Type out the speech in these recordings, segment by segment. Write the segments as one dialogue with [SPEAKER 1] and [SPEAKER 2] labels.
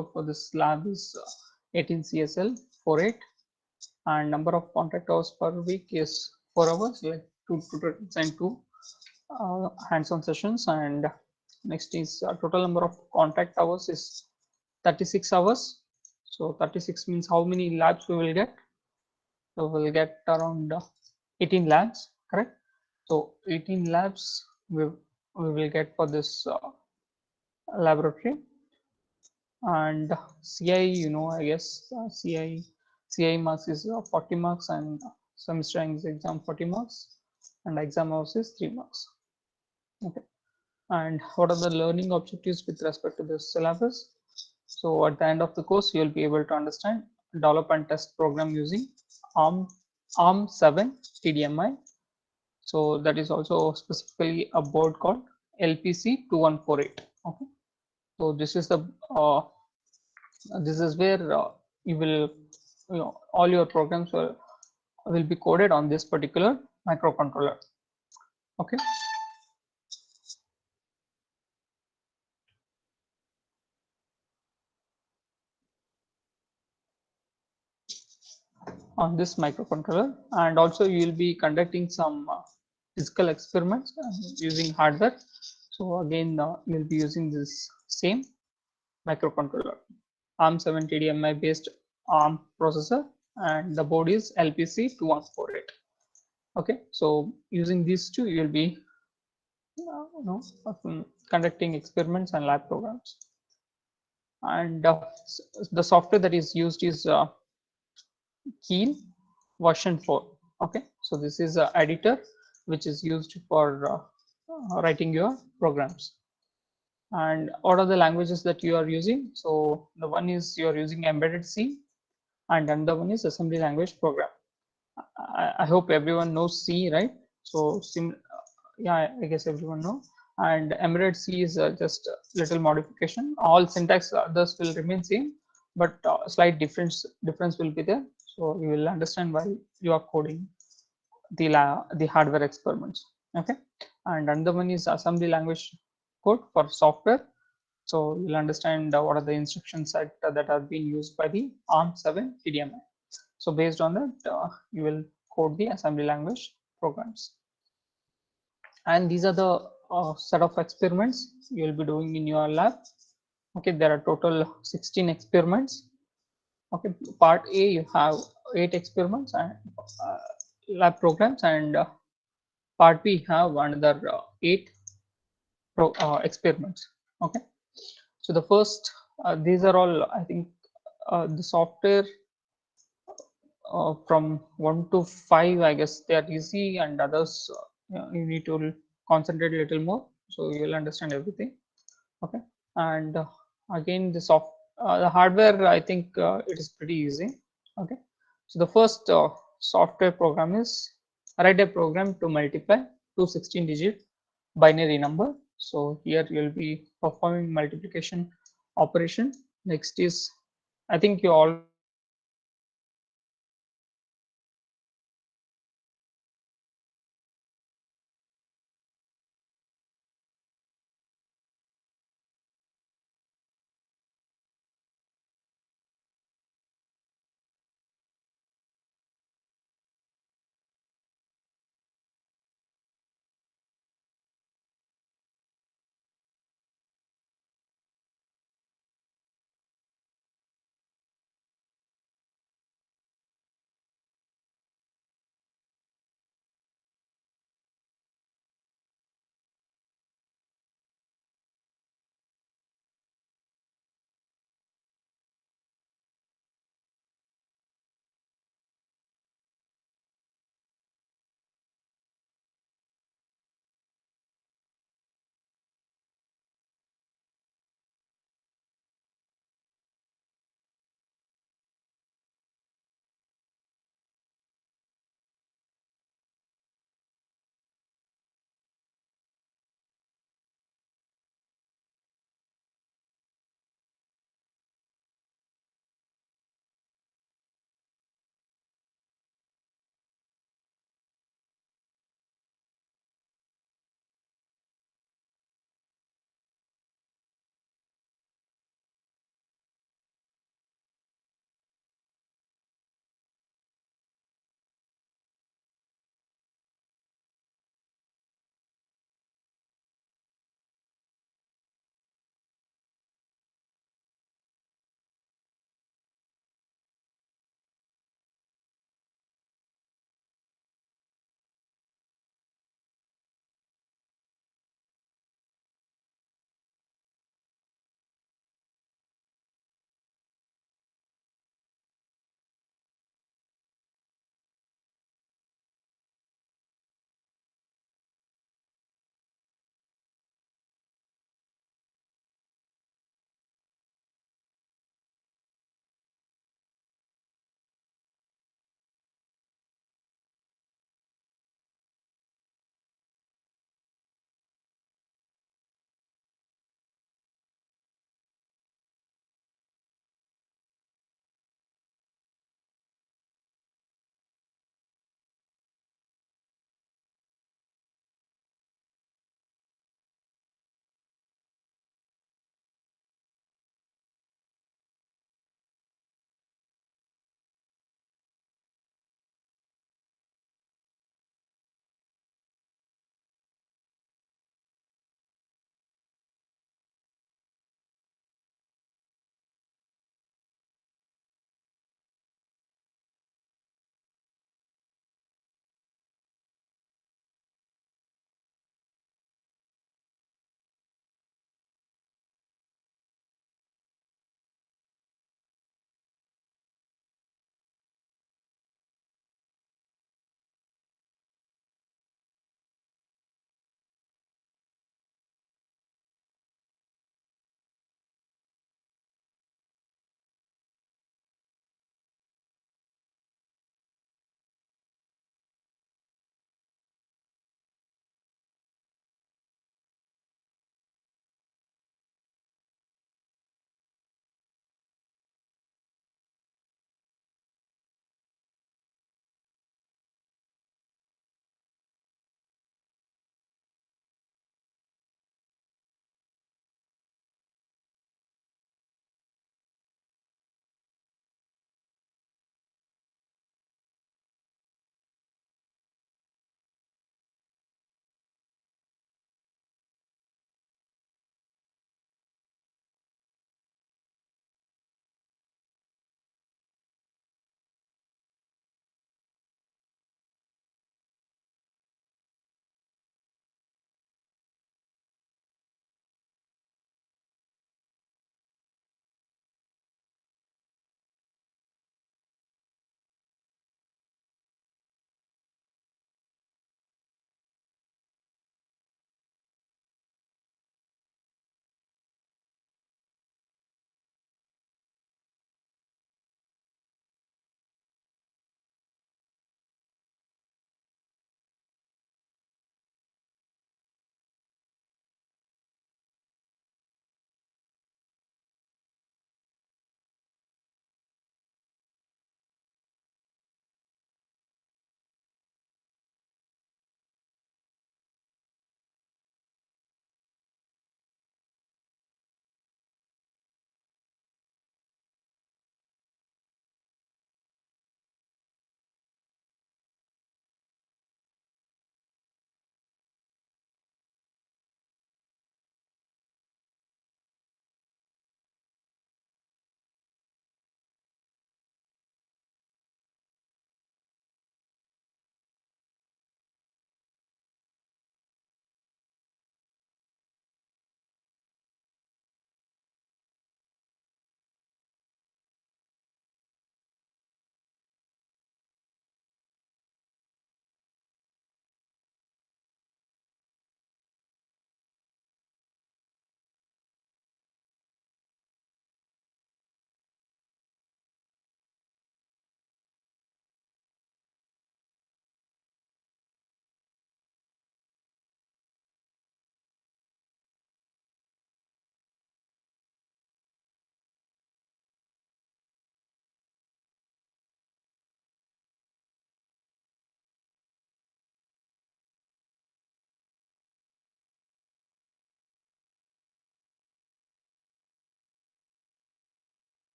[SPEAKER 1] code for this lab is 18 CSL 48, and number of contact hours per week is 4 hours, like two tutors and two hands-on sessions. And next is total number of contact hours is 36 hours. So 36 means how many labs we will get? So we'll get around 18 labs, correct? So 18 labs we will get for this laboratory. And CI, I guess CI marks is 40 marks, and semester exam 40 marks, and exam hours is 3 marks. Okay. And what are the learning objectives with respect to this syllabus? So at the end of the course, you'll be able to understand, develop and test program using ARM ARM7 TDMI. So that is also specifically a board called LPC 2148. Okay. So this is the this is where you will, all your programs will be coded on this particular microcontroller. Okay. On this microcontroller, and also you will be conducting some physical experiments using hardware. So again, you'll be using this same microcontroller, ARM7 TDMI based ARM processor, and the board is LPC 2148. Okay, so using these two, you'll be conducting experiments and lab programs. And the software that is used is Keel version 4. Okay, so this is an editor which is used for writing your programs. And what are the languages that you are using? So the one is you are using embedded C, and another one is assembly language program. I hope everyone knows C, right? So yeah, I guess everyone know. And embedded C is just a little modification. All syntax others will remain same, but slight difference will be there. So you will understand why you are coding the hardware experiments. Okay, and another one is assembly language code for software. So you'll understand what are the instructions that are being used by the ARM7 TDMI. So based on that, you will code the assembly language programs. And these are the set of experiments you will be doing in your lab. Okay, there are total 16 experiments. Okay, part A you have 8 experiments and lab programs, and part B have another 8 experiments. Okay, so the first these are all, I think, the software from 1 to 5, I guess they are easy, and others you need to concentrate a little more, so you will understand everything. Okay, and again the hardware, I think it is pretty easy. Okay, so the first software program is write a program to multiply two 16-digit binary number. So here you'll be performing multiplication operation. Next is, I think you already know this multiplication operation. So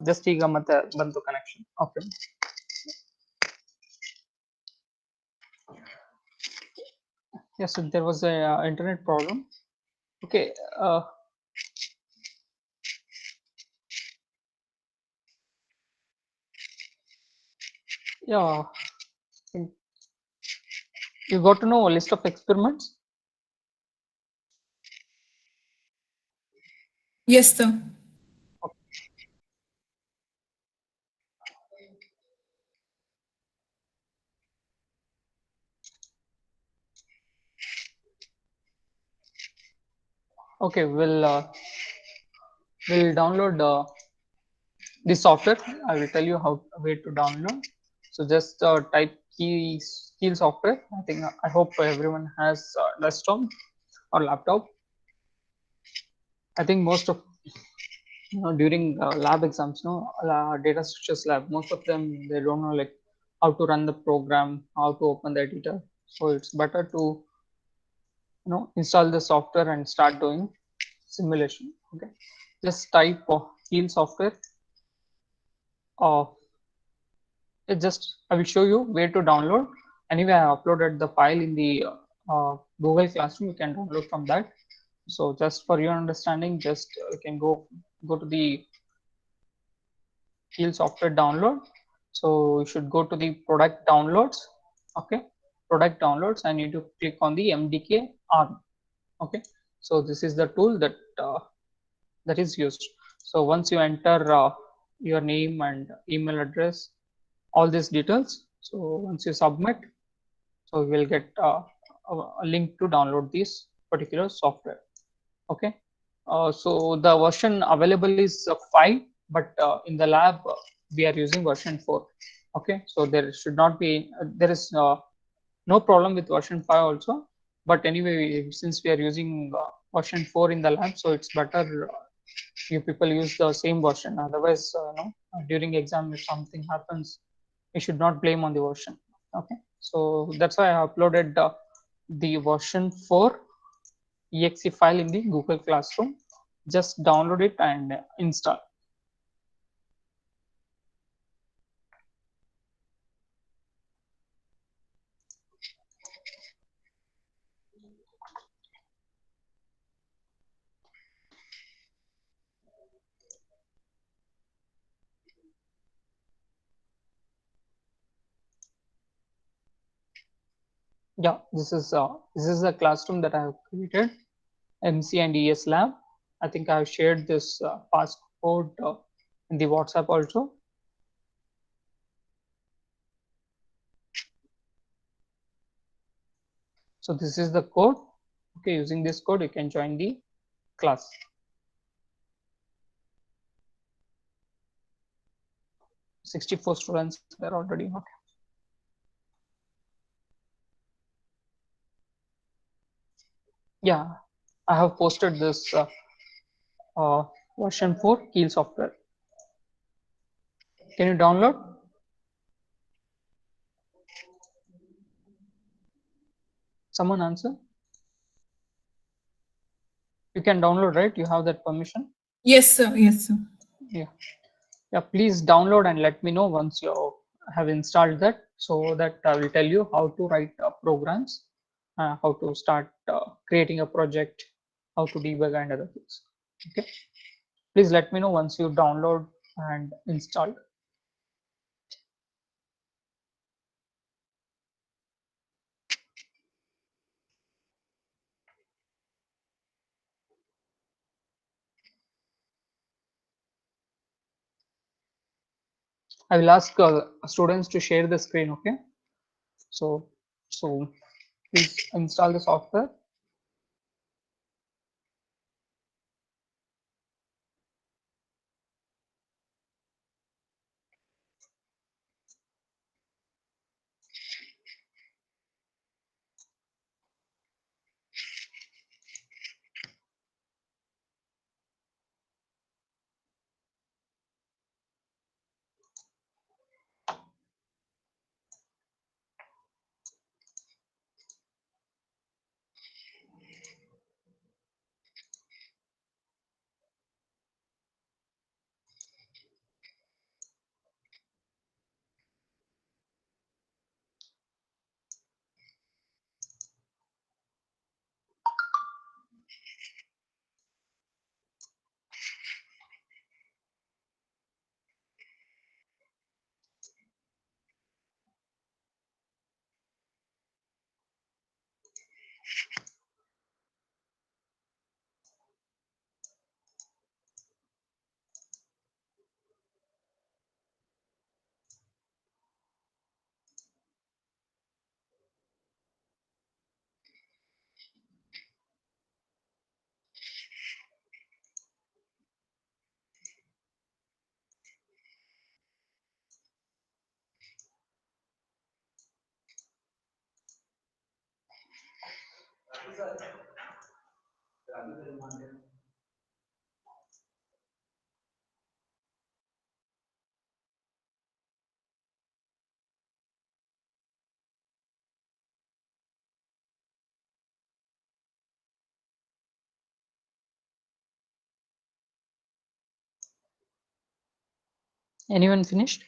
[SPEAKER 1] just ಈಗ ಮತ್ತೆ ಬಂತು connection. Okay, yes, there was a internet problem. Okay, yeah, you got to know a list of experiments.
[SPEAKER 2] Yes, sir.
[SPEAKER 1] Okay, we'll download the software. I will tell you how where to download. So just type keel software. I think I hope everyone has desktop or laptop. I think most of during lab exams, no data structures lab, most of them they don't know like how to run the program, how to open the editor. So it's better to install the software and start doing simulation. Okay, just type keel software. Uh, it just I will show you where to download. Anyway, I uploaded the file in the Google Classroom. You can download from that. So just for your understanding, just you can go to the Keel software download. So you should go to the product downloads. Okay, product downloads, and you need to click on the MDK ARM. Okay, so this is the tool that is used. So once you enter your name and email address, all these details. So once you submit, so you will get a link to download this particular software. Okay, so the version available is 5, but in the lab we are using version 4. Okay, so there should not be there is no problem with version 5 also, but anyway, since we are using version 4 in the lab, so it's better you people use the same version. Otherwise, during exam, if something happens, we should not blame on the version. Okay, so that's why I uploaded the version 4 exe file in the Google Classroom. Just download it and install. Yeah, this is a classroom that I have created, MC and ES lab. I think I have shared this passcode in the WhatsApp also. So this is the code. Okay, using this code, you can join the class. 64 students are already okay. Yeah, I have posted this version 4 Keel software. Can you download? Someone answer. You can download, right? You have that permission.
[SPEAKER 2] Yes, sir. Yes, sir.
[SPEAKER 1] Yeah, yeah. Please download and let me know once you have installed that, so that I will tell you how to write programs, how to start creating a project, how to debug and other things. Okay, please let me know once you download and install. I will ask students to share the screen. Okay, so please install the software. Anyone finished?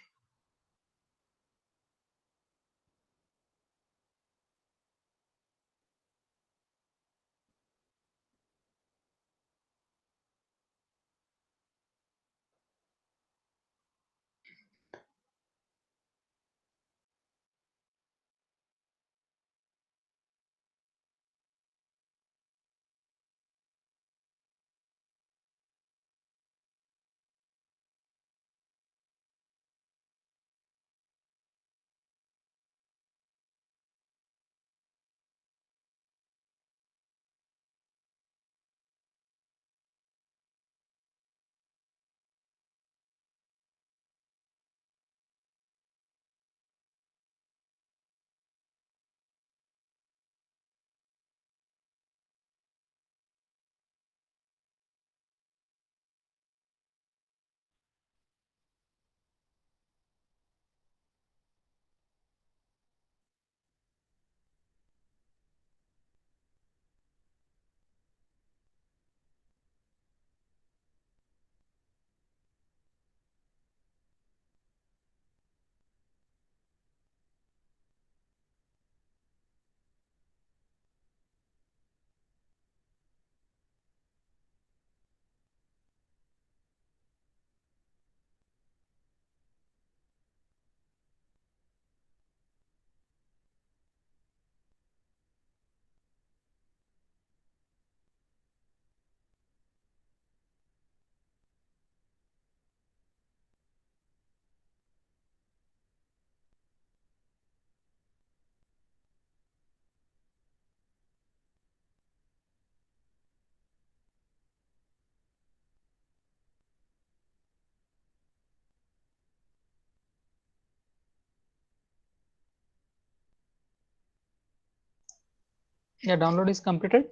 [SPEAKER 1] Yeah, download is completed.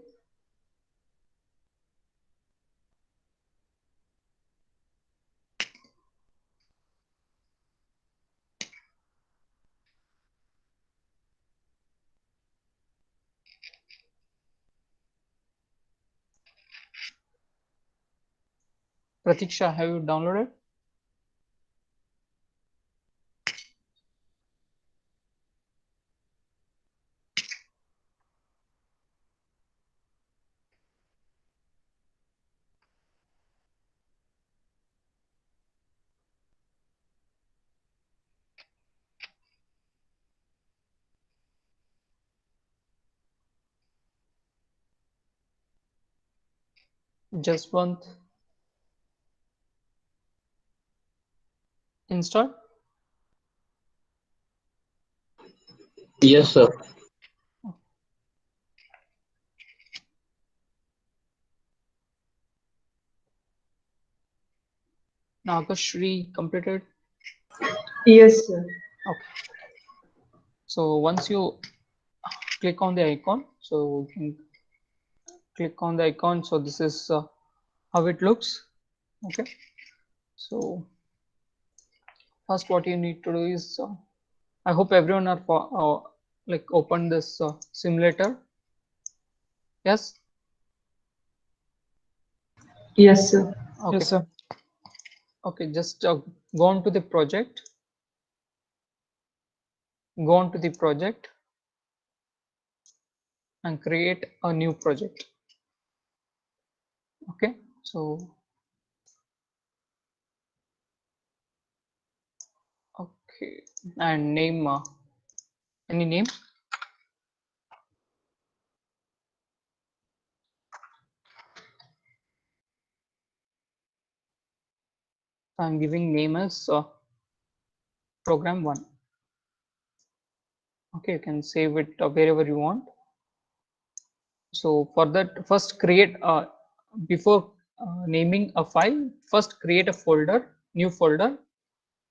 [SPEAKER 1] Pratiksha, have you downloaded? Jaswant, install.
[SPEAKER 3] Yes, sir.
[SPEAKER 1] Nagashri completed.
[SPEAKER 4] Yes, sir.
[SPEAKER 1] Okay. So once you click on the icon, so you can click on the icon. So this is how it looks. Okay. So first, what you need to do is, I hope everyone are like open this simulator. Yes.
[SPEAKER 4] Yes, sir.
[SPEAKER 1] Okay.
[SPEAKER 2] Yes, sir.
[SPEAKER 1] Okay. Just go on to the project. Go on to the project and create a new project. Okay. So okay, and name any name. I'm giving name as program 1. Okay, you can save it wherever you want. So for that, first create before naming a file, first create a folder, new folder.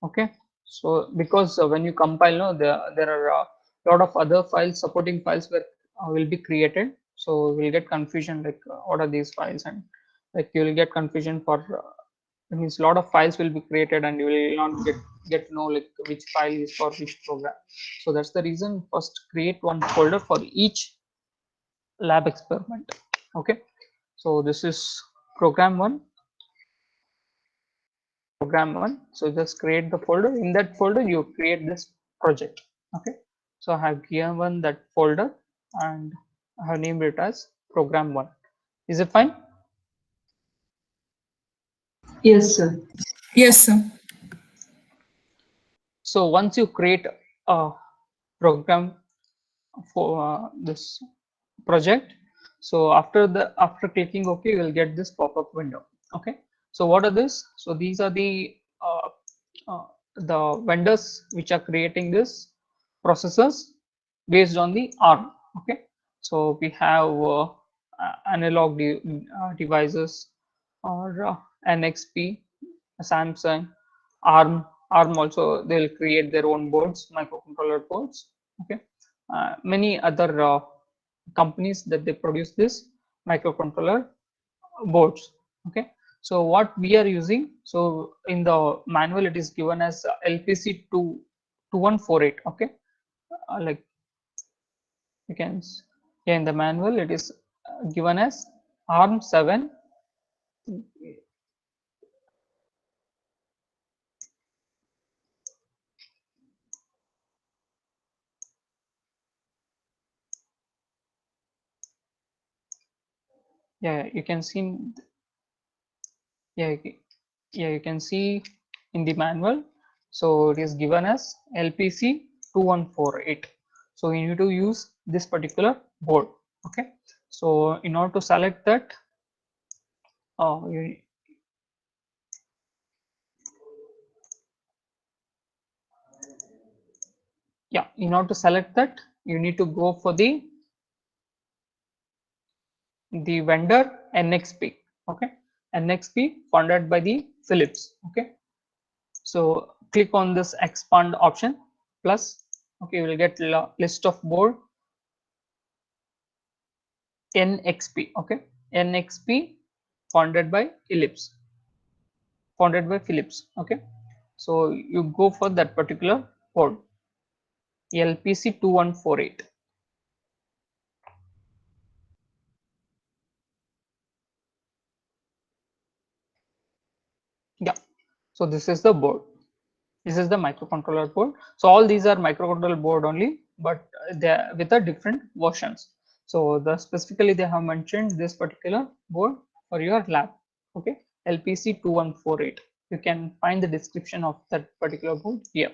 [SPEAKER 1] Okay, so because when you compile, no, there are a lot of other files, supporting files will be created. So we'll get confusion like what are these files, and like you will get confusion for it means a lot of files will be created and you will not get to know like which file is for which program. So that's the reason first create one folder for each lab experiment. Okay, so this is program one. So just create the folder. In that folder you create this project. Okay, so I have given that folder and I have named it as program one. Is it fine?
[SPEAKER 4] Yes, sir.
[SPEAKER 2] Yes, sir.
[SPEAKER 1] So once you create a program for this project, so after clicking OK, you will get this pop-up window. Okay, so what are this? So these are the vendors which are creating this processors based on the ARM. Okay, so we have analog devices or NXP, Samsung, ARM also they'll create their own boards, microcontroller boards. Okay, many other companies that they produce this microcontroller boards. Okay, so what we are using, so in the manual it is given as LPC 2148. Okay, like you can yeah, in the manual it is given as ARM 7. Yeah, you can see yeah, yeah, you can see in the manual. So it is given as LPC 2148. So you need to use this particular board. Okay, so in order to select that, you, yeah, in order to select that, you need to go for the vendor NXP. Okay, NXP funded by the Philips. Okay, so click on this expand option plus. Okay, you will get list of board NXP. Okay, NXP funded by Philips. Okay, so you go for that particular board LPC 2148. Yeah, so this is the board. This is the microcontroller board. So all these are microcontroller board only, but they are with a different versions. So the specifically they have mentioned this particular board for your lab. Okay, LPC 2148. You can find the description of that particular board here.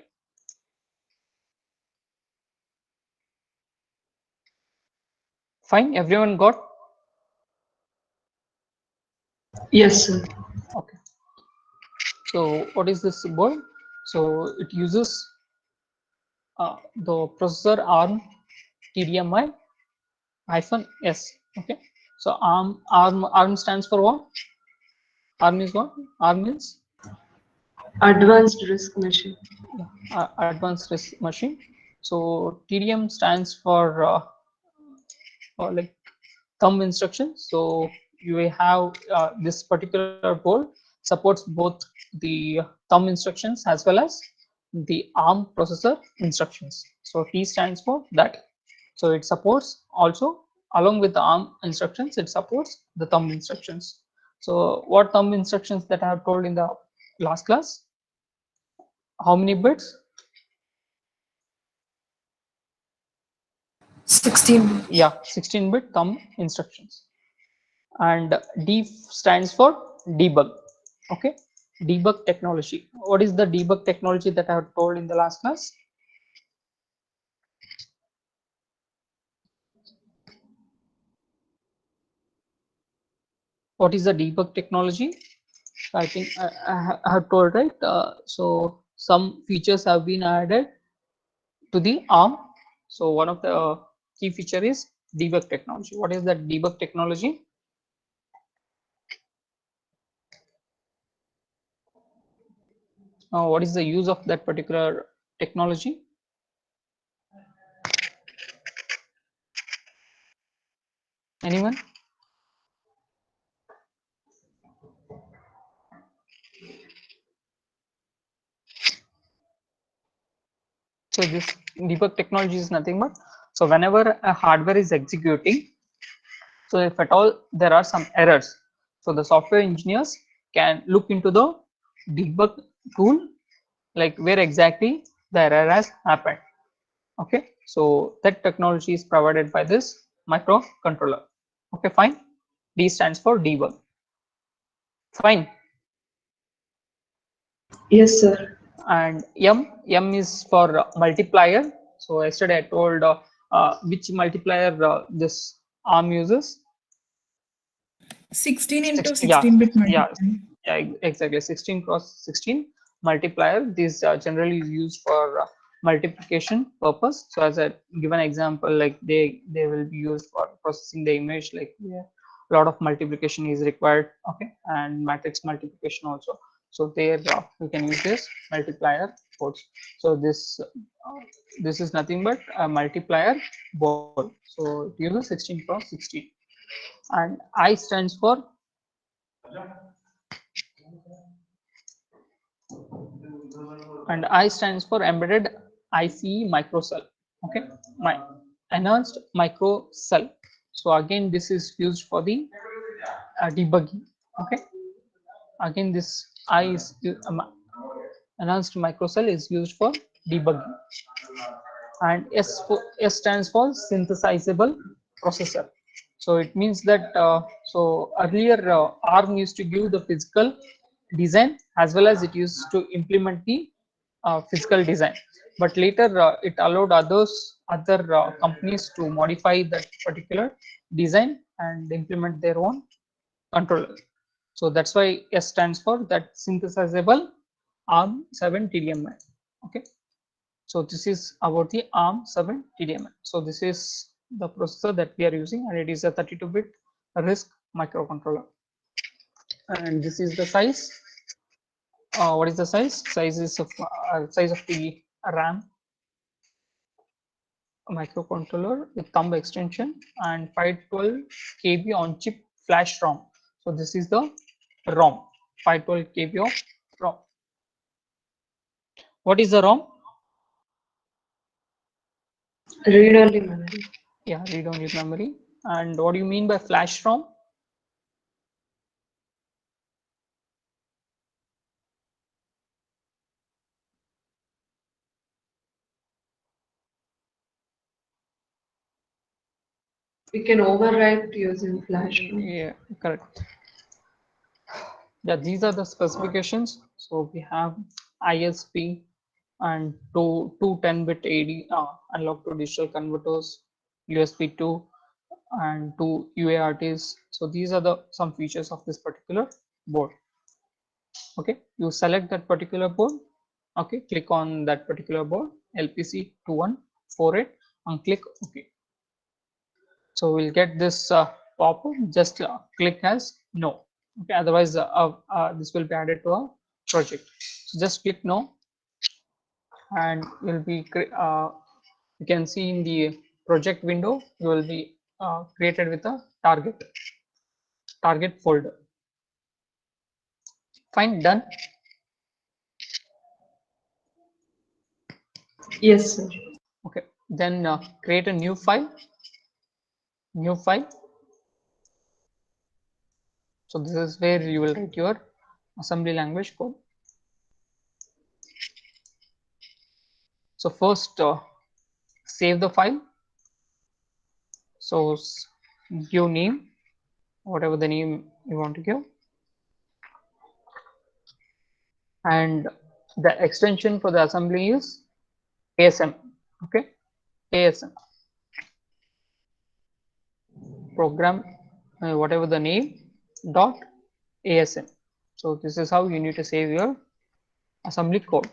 [SPEAKER 1] Fine, everyone got?
[SPEAKER 4] Yes, sir.
[SPEAKER 1] Okay. So what is this board? So it uses the processor ARM TDMI -S. Okay. So ARM stands for what? ARM is what? ARM means
[SPEAKER 4] Advanced risk machine.
[SPEAKER 1] advanced risk machine. So TDM stands for like thumb instructions. So you will have this particular board supports both the thumb instructions as well as the ARM processor instructions. So T stands for that. So it supports also along with the ARM instructions, it supports the thumb instructions. So what thumb instructions that I have told in the last class? How many bits?
[SPEAKER 2] 16.
[SPEAKER 1] Yeah, 16-bit thumb instructions. And D stands for debug. Okay, debug technology. What is the debug technology that I have told in the last class? What is the debug technology? I think I have told, right? So some features have been added to the ARM. So one of the key feature is debug technology. What is that debug technology? What is the use of that particular technology? Anyone? So this debug technology is nothing but, so whenever a hardware is executing, so if at all there are some errors, so the software engineers can look into the debug tool, like where exactly the error has happened. Okay, so that technology is provided by this microcontroller. Okay, fine. D stands for debug. Fine.
[SPEAKER 4] Yes, sir.
[SPEAKER 1] And M is for multiplier. So yesterday I told which multiplier this ARM uses.
[SPEAKER 2] 16 into
[SPEAKER 1] 16, yeah,
[SPEAKER 2] 16-bit
[SPEAKER 1] yeah,
[SPEAKER 2] multiplier.
[SPEAKER 1] yeah, exactly. 16 cross 16 multiplier. These are generally used for multiplication purpose. So as a given example, like they will be used for processing the image, like yeah, a lot of multiplication is required. Okay, and matrix multiplication also. So there we can use this multiplier codes. So this is nothing but a multiplier board. So it uses 16 cross 16, and I stands for embedded ICE microcell. Okay, my enhanced microcell. So again, this is used for the debugging. Okay, again this I is enhanced microcell is used for debugging, and S stands for synthesizable processor. So it means that so earlier ARM used to give the physical design as well as it used to implement the physical design, but later it allowed other companies to modify that particular design and implement their own controller. So that's why S stands for that synthesizable ARM7 TDMI. Okay, so this is about the ARM7 TDMI. So this is the processor that we are using, and it is a 32-bit RISC microcontroller. And this is the size. What is the size? Size of the RAM microcontroller with thumb extension and 512 KB on chip flash ROM. So this is the ROM, 512 KB of ROM. What is the ROM?
[SPEAKER 4] Read-only memory.
[SPEAKER 1] Yeah, read-only memory. And what do you mean by flash ROM?
[SPEAKER 4] We can overwrite using flash ROM.
[SPEAKER 1] Yeah, correct. Yeah, these are the specifications. So we have ISP and two 10-bit AD analog to digital converters, USB 2 and two UARTs. So these are the some features of this particular board. Okay, you select that particular board. Okay, click on that particular board, LPC2148, and click OK. So we'll get this pop-up. Just click as no. Okay, otherwise this will be added to a project. So just click no, and you'll be you can see in the project window you will be created with a target folder. Fine, done.
[SPEAKER 4] Yes, sir.
[SPEAKER 1] Okay, then create a new file. So this is where you will write your assembly language code. So first save the file. So give name, whatever the name you want to give, and the extension for the assembly is ASM. Okay, ASM program, whatever the name, dot ASM. So this is how you need to save your assembly code.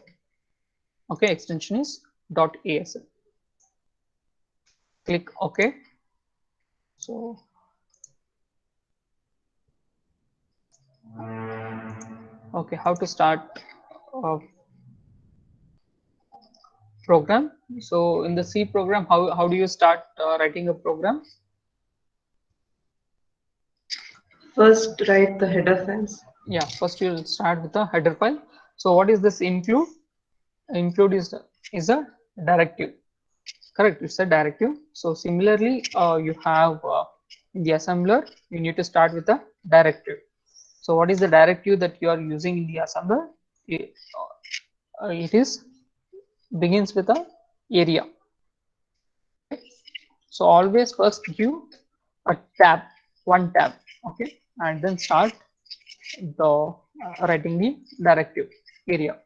[SPEAKER 1] Okay, extension is dot ASM. Click OK. So okay, how to start a program? So in the C program, how do you start writing a program?
[SPEAKER 4] First, write the header files.
[SPEAKER 1] Yeah, first you'll start with the header file. So what is this include? Include is a directive. Correct, it's a directive. So similarly, you have in the assembler, you need to start with a directive. So what is the directive that you are using in the assembler? It is begins with a area. Okay. So always first give a tab, one tab, okay, and then start the writing the directive area.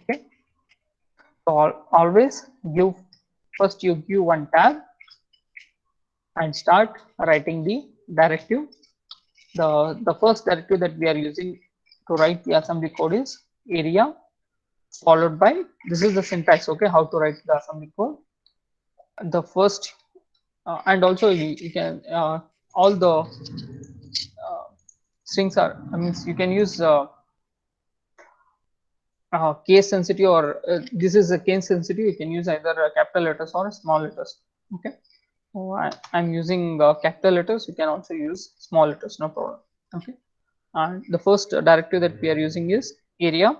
[SPEAKER 1] Okay. So always give first you give one tab and start writing the directive. The first directive that we are using to write the assembly code is area, followed by, this is the syntax, okay, how to write the assembly code. The first and also you can all the strings are, I mean, you can use case sensitive, or this is a case sensitive, you can use either capital letters or small letters. Okay. So I'm using capital letters, you can also use small letters, no problem. Okay. And the first directive that we are using is area,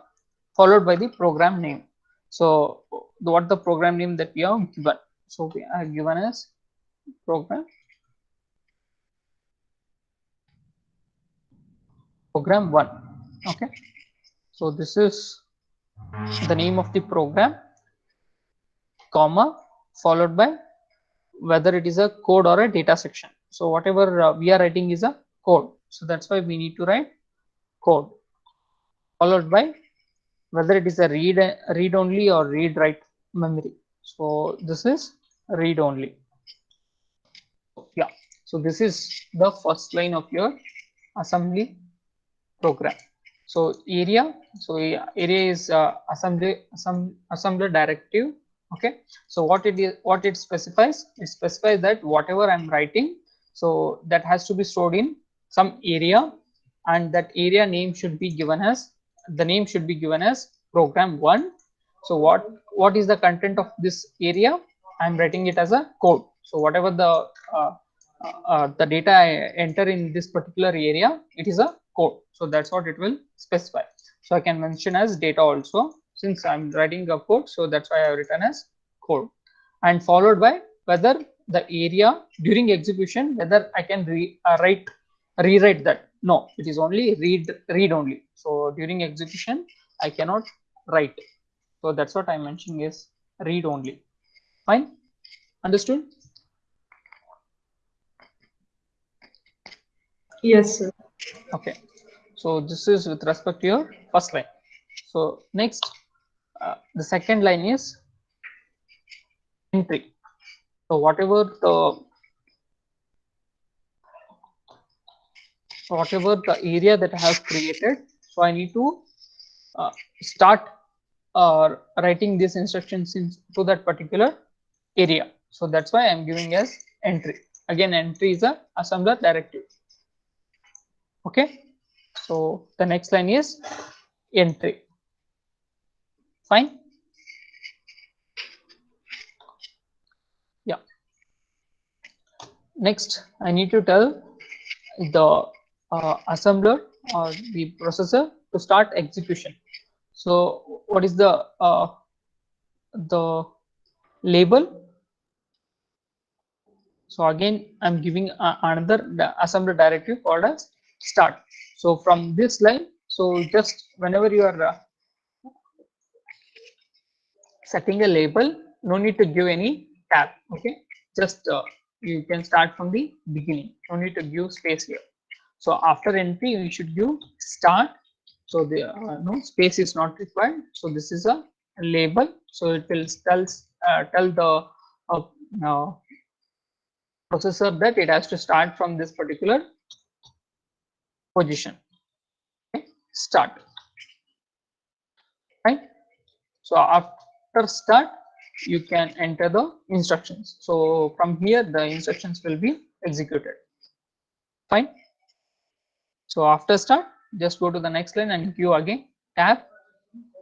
[SPEAKER 1] followed by the program name. So what the program name that we have given? So we are given as program 1. Okay. So this is the name of the program, comma, followed by whether it is a code or a data section. So whatever we are writing is a code. So that's why we need to write code, followed by whether it is a read only or read write memory. So this is read only. Yeah. So this is the first line of your assembly program. So area, so area is assembler directive. Okay. So what it specifies, it specifies that whatever I'm writing, so that has to be stored in some area, and that area name should be given as, the name should be given as program 1. So what is the content of this area? I'm writing it as a code. So whatever the data I enter in this particular area, it is a code. So that's what it will specify. So I can mention as data also, since I'm writing a code, so that's why I have written as code, and followed by whether the area during execution, whether I can rewrite that. No, it is only read only. So during execution I cannot write. So that's what I'm mentioning is read only. Fine, understood?
[SPEAKER 4] Yes, sir.
[SPEAKER 1] Okay. So this is with respect to your first line. So next, the second line is entry. So whatever the area that I have created, so I need to start writing these instructions to that particular area. So that's why I'm giving as entry. Again, entry is a assembler directive. Okay. So the next line is entry. Fine. Yeah. Next, I need to tell the assembler or the processor to start execution. So what is the label? So again, I'm giving another assembler directive called as start. So from this line, so just whenever you are setting a label, no need to give any tab. Okay, just you can start from the beginning. No need to give space here. So after entry, we should give start. So the no space is not required. So this is a label. So it will tell the processor that it has to start from this particular position. Okay. Start. Right. So after start, you can enter the instructions. So from here, the instructions will be executed. Fine. So after start, just go to the next line and give again tab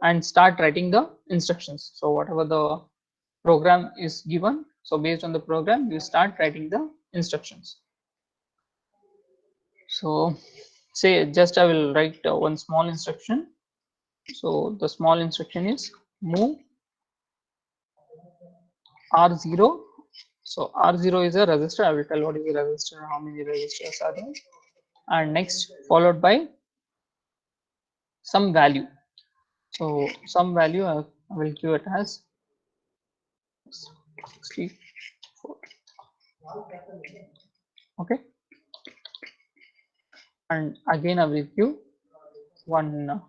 [SPEAKER 1] and start writing the instructions. So whatever the program is given, so based on the program, you start writing the instructions. So say just I will write one small instruction. So the small instruction is move R0. So R0 is a register. I will tell what is a register, how many registers are there, and next followed by some value. So some value I will give it as 64. Okay, and again I will give one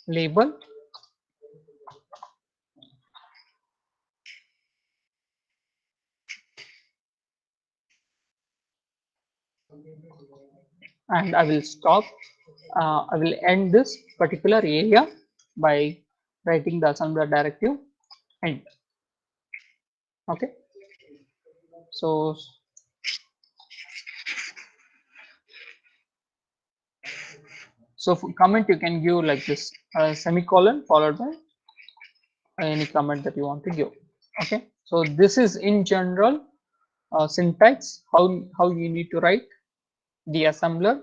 [SPEAKER 1] label. And I will stop. I will end this particular area by writing the assembler directive end. Okay, so for comment you can give like this, semicolon followed by any comment that you want to give. Okay, so this is in general syntax how you need to write the assembler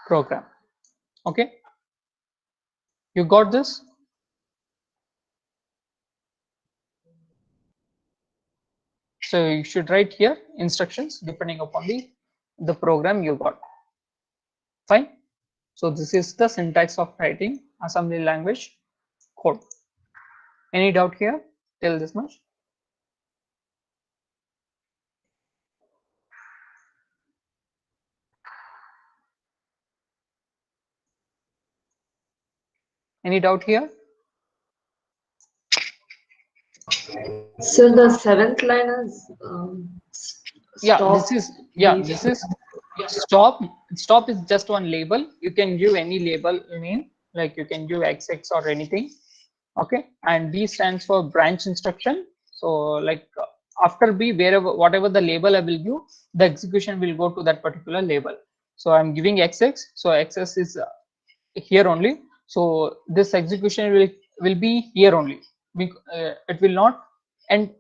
[SPEAKER 1] program. Okay, you got this? So you should write here instructions depending upon the program you got. Fine. So this is the syntax of writing assembly language code. Any doubt here till this much? Any doubt here?
[SPEAKER 4] So the seventh line is
[SPEAKER 1] Yeah,
[SPEAKER 4] stop.
[SPEAKER 1] this is stop. Stop is just one label. You can give any label name, like you can give XX or anything. Okay, and B stands for branch instruction. So like after B, wherever whatever the label I will give, the execution will go to that particular label. So I'm giving XX, so XX is here only. So this execution will be here only. It will not end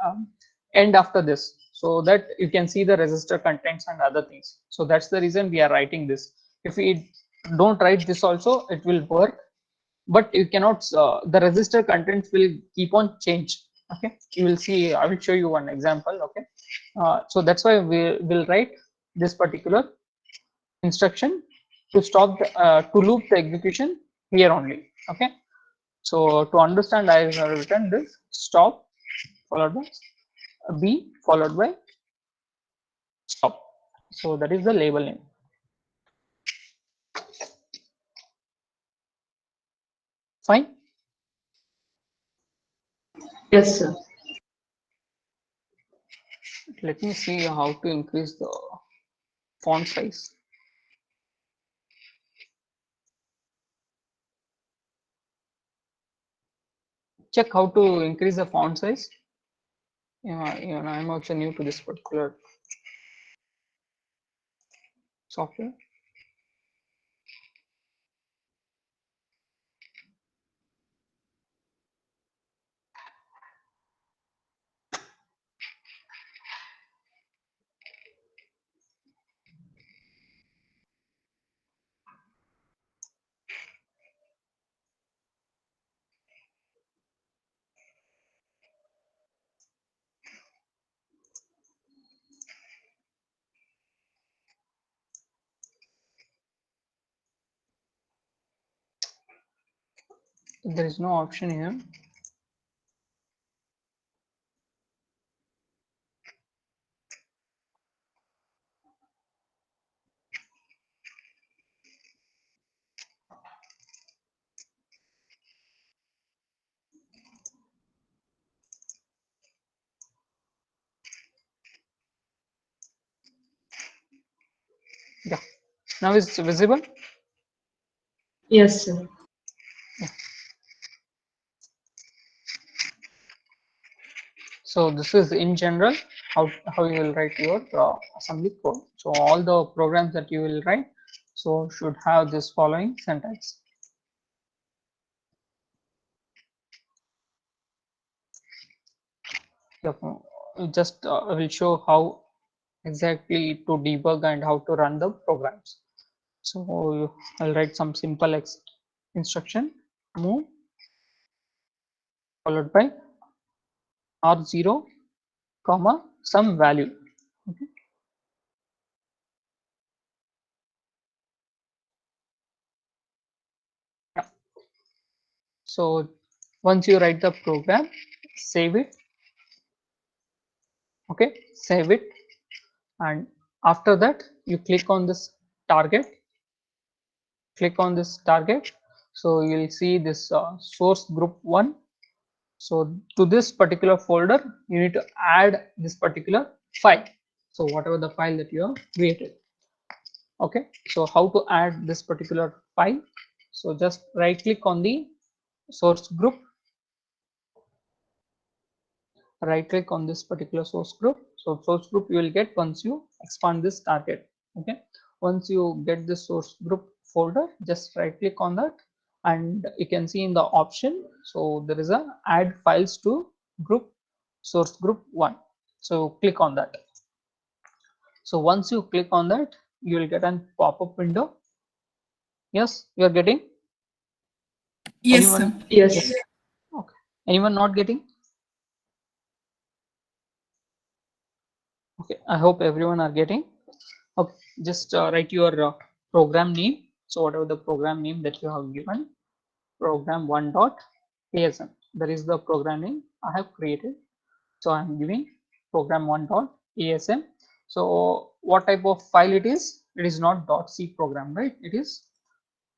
[SPEAKER 1] um, end after this, so that you can see the register contents and other things. So that's the reason we are writing this. If we don't write this also, it will work, but you cannot. The register contents will keep on change. Okay, you will see. I will show you one example. Okay, so that's why we will write this particular instruction to stop to loop the execution here only. Okay, so to understand, I have written this stop followed by B followed by stop. So that is the label name. Fine.
[SPEAKER 4] Yes, sir.
[SPEAKER 1] Let me see how to increase the font size. Check how to increase the font size. Yeah, I'm also new to this particular software. There is no option here. Yeah, now it's visible.
[SPEAKER 4] Yes, sir.
[SPEAKER 1] So this is in general how you will write your assembly code. So all the programs that you will write so should have this following syntax. Yep. Just I will show how exactly to debug and how to run the programs. So I'll write some simple instruction, move followed by R0 comma some value. Okay. Yeah. So once you write the program, save it. Okay, save it, and after that you click on this target. Click on this target. So you'll see this source group 1. So to this particular folder, you need to add this particular file. So whatever the file that you have created. Okay, so how to add this particular file? So just right click on the source group, right click on this particular source group. So source group you will get once you expand this target. Okay, once you get this source group folder, just right click on that, and you can see in the option, so there is a add files to group source group 1. So click on that. So once you click on that, you will get a pop-up window. Yes, you are getting?
[SPEAKER 2] Yes,
[SPEAKER 1] Anyone?
[SPEAKER 2] sir.
[SPEAKER 4] Yes.
[SPEAKER 1] Okay. Anyone not getting? Okay, I hope everyone are getting. Okay, just write your program name. So whatever the program name that you have given, program1.asm. That is the program name I have created. So I'm giving program1.asm. So what type of file it is? It is not .c program, right? It is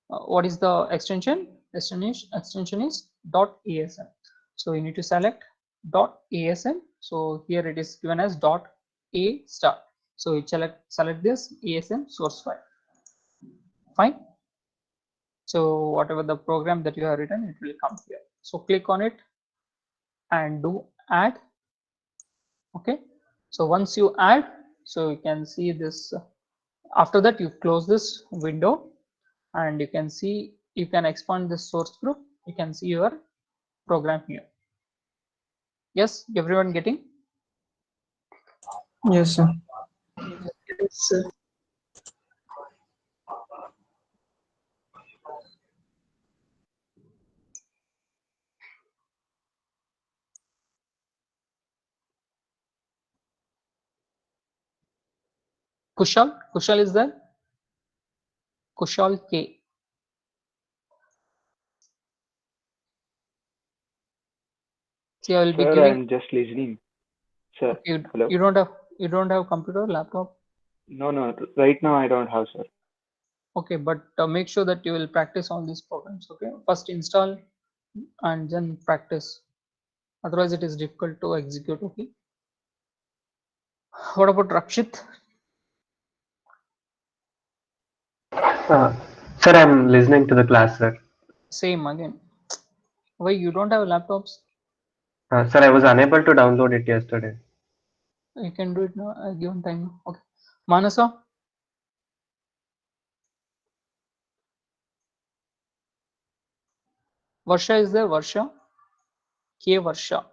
[SPEAKER 1] what is the extension? Extension is .asm. So you need to select .asm. So here it is given as .a star. So you select this ASM source file. Fine. So whatever the program that you have written, it will come here. So click on it and do add. Okay. So once you add, so you can see this. After that, you close this window, and you can see, you can expand this source group. You can see your program here. Yes, everyone getting?
[SPEAKER 5] Yes, sir.
[SPEAKER 4] Yes, sir.
[SPEAKER 1] Kushal is there? Kushal K. See, I will be
[SPEAKER 6] Sir,
[SPEAKER 1] giving.
[SPEAKER 6] I'm just listening. Sir,
[SPEAKER 1] Okay,
[SPEAKER 6] hello?
[SPEAKER 1] you don't have computer, laptop.
[SPEAKER 6] No, right now I don't have, sir.
[SPEAKER 1] Okay, but make sure that you will practice all these programs. Okay, first install and then practice. Otherwise, it is difficult to execute. Okay. What about Rakshit?
[SPEAKER 5] Sir, I'm listening to the class, sir.
[SPEAKER 1] Same again. Why you don't have laptops?
[SPEAKER 5] Sir, I was unable to download it yesterday.
[SPEAKER 1] You can do it now. Given time. Okay. Manasa. Varsha is there? Varsha. K Varsha.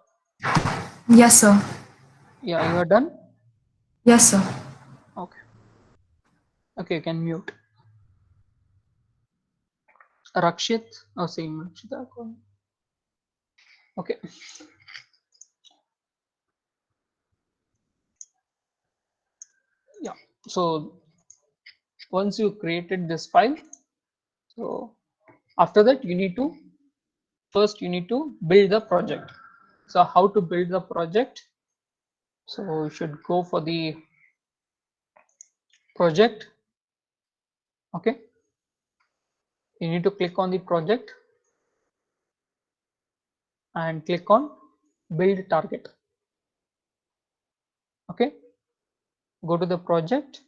[SPEAKER 2] Yes, sir.
[SPEAKER 1] Yeah, you are done.
[SPEAKER 2] Yes, sir.
[SPEAKER 1] Okay. Okay, you can mute. Rakshit. Oh, same Rakshita. Okay. Yeah. So once you created this file, so after that you need to first build the project. So how to build the project? So you should go for the project. Okay. You need to click on the project and click on build target. Okay. Go to the project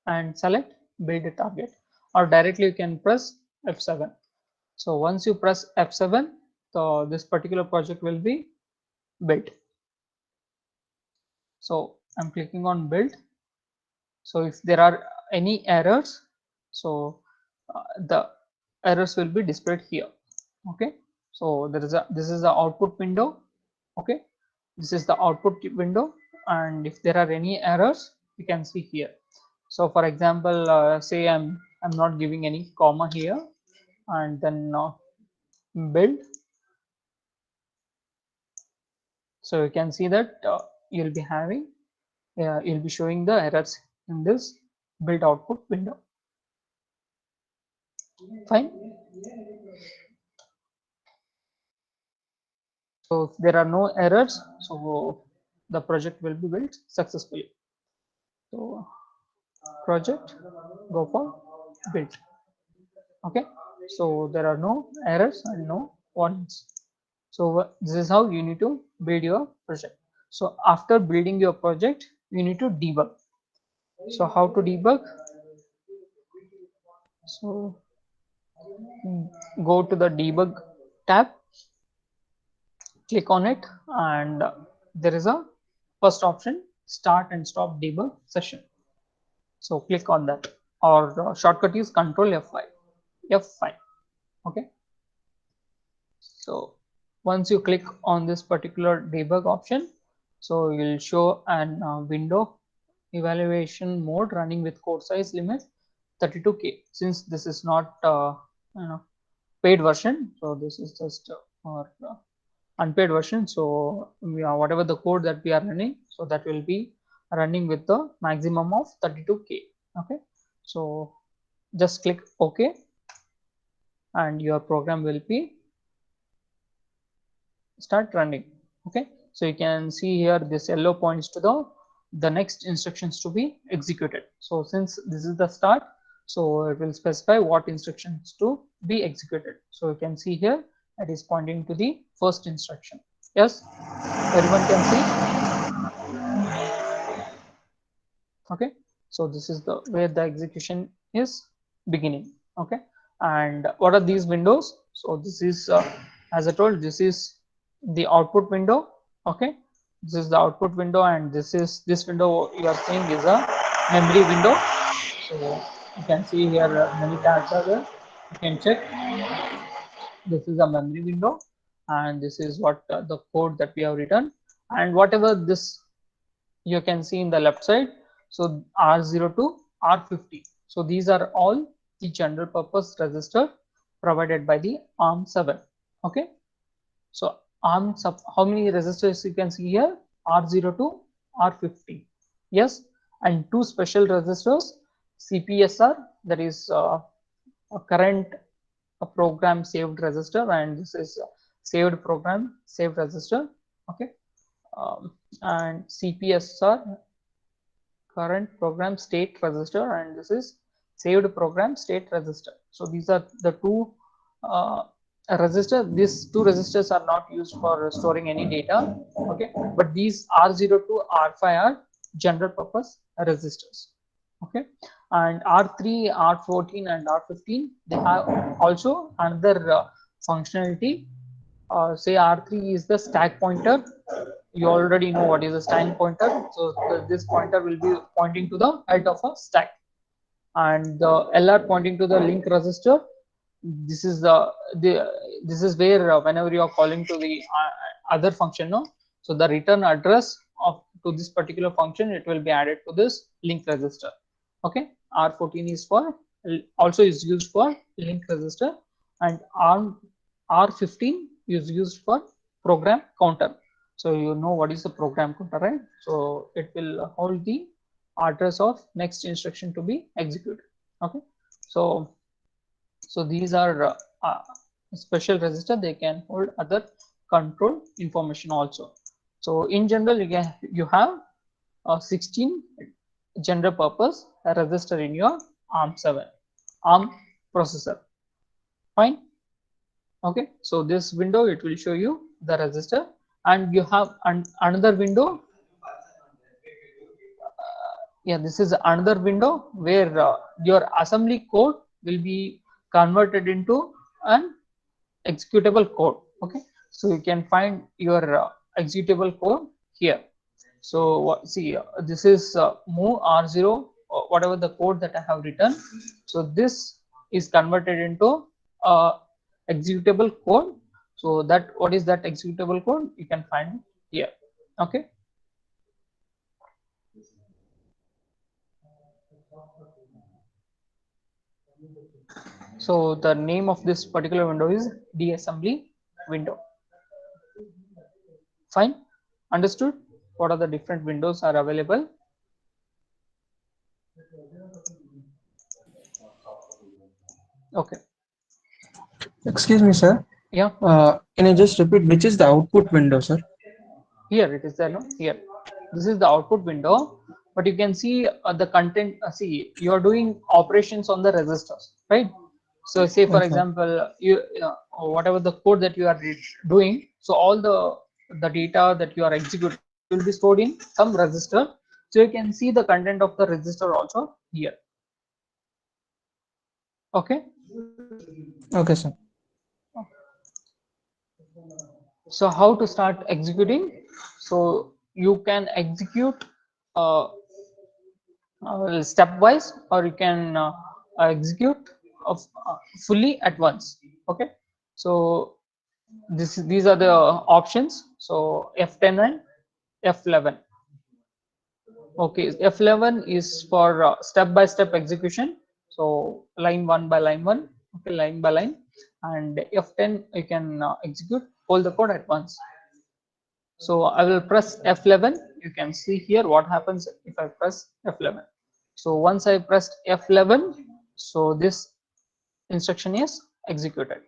[SPEAKER 1] and select build target, or directly you can press F7. So once you press F7, so this particular project will be built. So I'm clicking on build. So if there are any errors, so the errors will be displayed here. Okay, so this is the output window. Okay, this is the output window, and if there are any errors, you can see here. So for example, say I'm I'm not giving any comma here, and then build. So you can see that you'll be having, you'll be showing the errors in this build output window. Fine. So if there are no errors, so the project will be built successfully. So project, go for build. Okay. So there are no errors and no warnings. So this is how you need to build your project. So after building your project, you need to debug. So how to debug? So go to the debug tab, click on it, and there is a first option, start and stop debug session. So click on that, or shortcut is Control F5. F5. Okay. So once you click on this particular debug option, so you'll show an window evaluation mode running with code size limit 32K. Since this is not paid version, so this is just for unpaid version. So whatever the code that we are running, so that will be running with the maximum of 32K. Okay. So just click OK, and your program will be start running. Okay. So you can see here this yellow points to the next instructions to be executed. So since this is the start, so it will specify what instructions to be executed. So you can see here it is pointing to the first instruction. Yes, everyone can see. Okay. So this is the where the execution is beginning. Okay. And what are these windows? So this is as I told, this is the output window. Okay. This is the output window, and this window you are seeing is a memory window. So you can see here many tabs are there. You can check. This is a memory window, and this is what the code that we have written, and whatever this you can see in the left side. So R0 to R50. So these are all the general purpose register provided by the ARM7. Okay. So ARM sub, how many registers you can see here? R0 to R50. Yes, and two special registers, CPSR, that is a current program saved register, and this is saved program saved register. Okay. And CPSR, current program state register, and this is saved program state register. So these are the two register. These two registers are not used for storing any data. Okay, but these R0 to R5 are general purpose registers. Okay, and R3, R14, and R15, they have also another functionality. Say R3 is the stack pointer. You already know what is a stack pointer. So this pointer will be pointing to the head of a stack, and the LR pointing to the link register. This is this is where whenever you are calling to the other function, no, so the return address of to this particular function, it will be added to this link register. Okay, R14 is for also is used for link register, and R15 is used for program counter. So you know what is the program counter, right? So it will hold the address of next instruction to be executed. Okay, so these are special register. They can hold other control information also. So in general, you have 16 general purpose register in your ARM7 ARM processor. Fine. Okay, so this window, it will show you the register, and you have another window. Yeah, this is another window where your assembly code will be converted into an executable code. Okay, so you can find your executable code here. So see, this is move R0, whatever the code that I have written. So this is converted into executable code. So that, what is that executable code? You can find here. Okay. So the name of this particular window is deassembly window. Fine, understood? What are the different windows are available? Okay,
[SPEAKER 7] Excuse me, sir.
[SPEAKER 1] yeah,
[SPEAKER 7] Can you just repeat which is the output window, sir?
[SPEAKER 1] here it is there, no? Here, this is the output window, but you can see the content. See, you are doing operations on the resistors, right? So say for
[SPEAKER 7] Okay.
[SPEAKER 1] example, you whatever the code that you are doing, so all the data that you are executing will be stored in some resistor. So you can see the content of the resistor also here. Okay.
[SPEAKER 7] Okay, sir.
[SPEAKER 1] So how to start executing? So you can execute stepwise, or you can execute of fully at once. Okay. So these are the options. So F10 and F11. Okay, F11 is for step-by-step execution. So line one by line one, okay, line by line, and F10 you can execute all the code at once. So I will press F11. You can see here what happens if I press F11. So once I pressed F11, so this instruction is executed.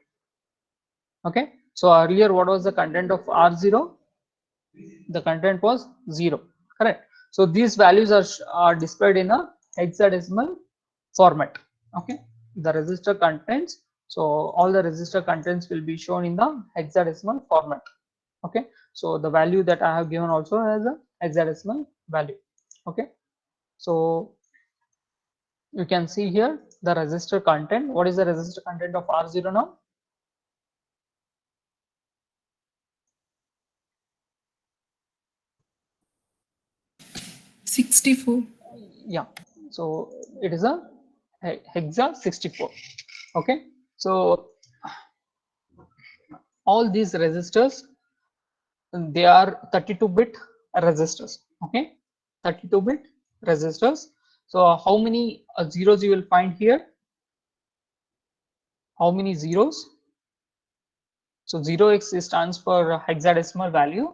[SPEAKER 1] Okay. So earlier, what was the content of R0? The content was 0. Correct. So these values are displayed in a hexadecimal format. Okay. The resistor contents. So all the resistor contents will be shown in the hexadecimal format. Okay. So the value that I have given also has a hexadecimal value. Okay. So you can see here the resistor content. What is the resistor content of R0 now?
[SPEAKER 2] $64.
[SPEAKER 1] Yeah, so it is a hexa 64. Okay, so all these resistors, they are 32-bit resistors. Okay, 32-bit resistors. So how many zeros you will find here? How many zeros? So 0x stands for hexadecimal value,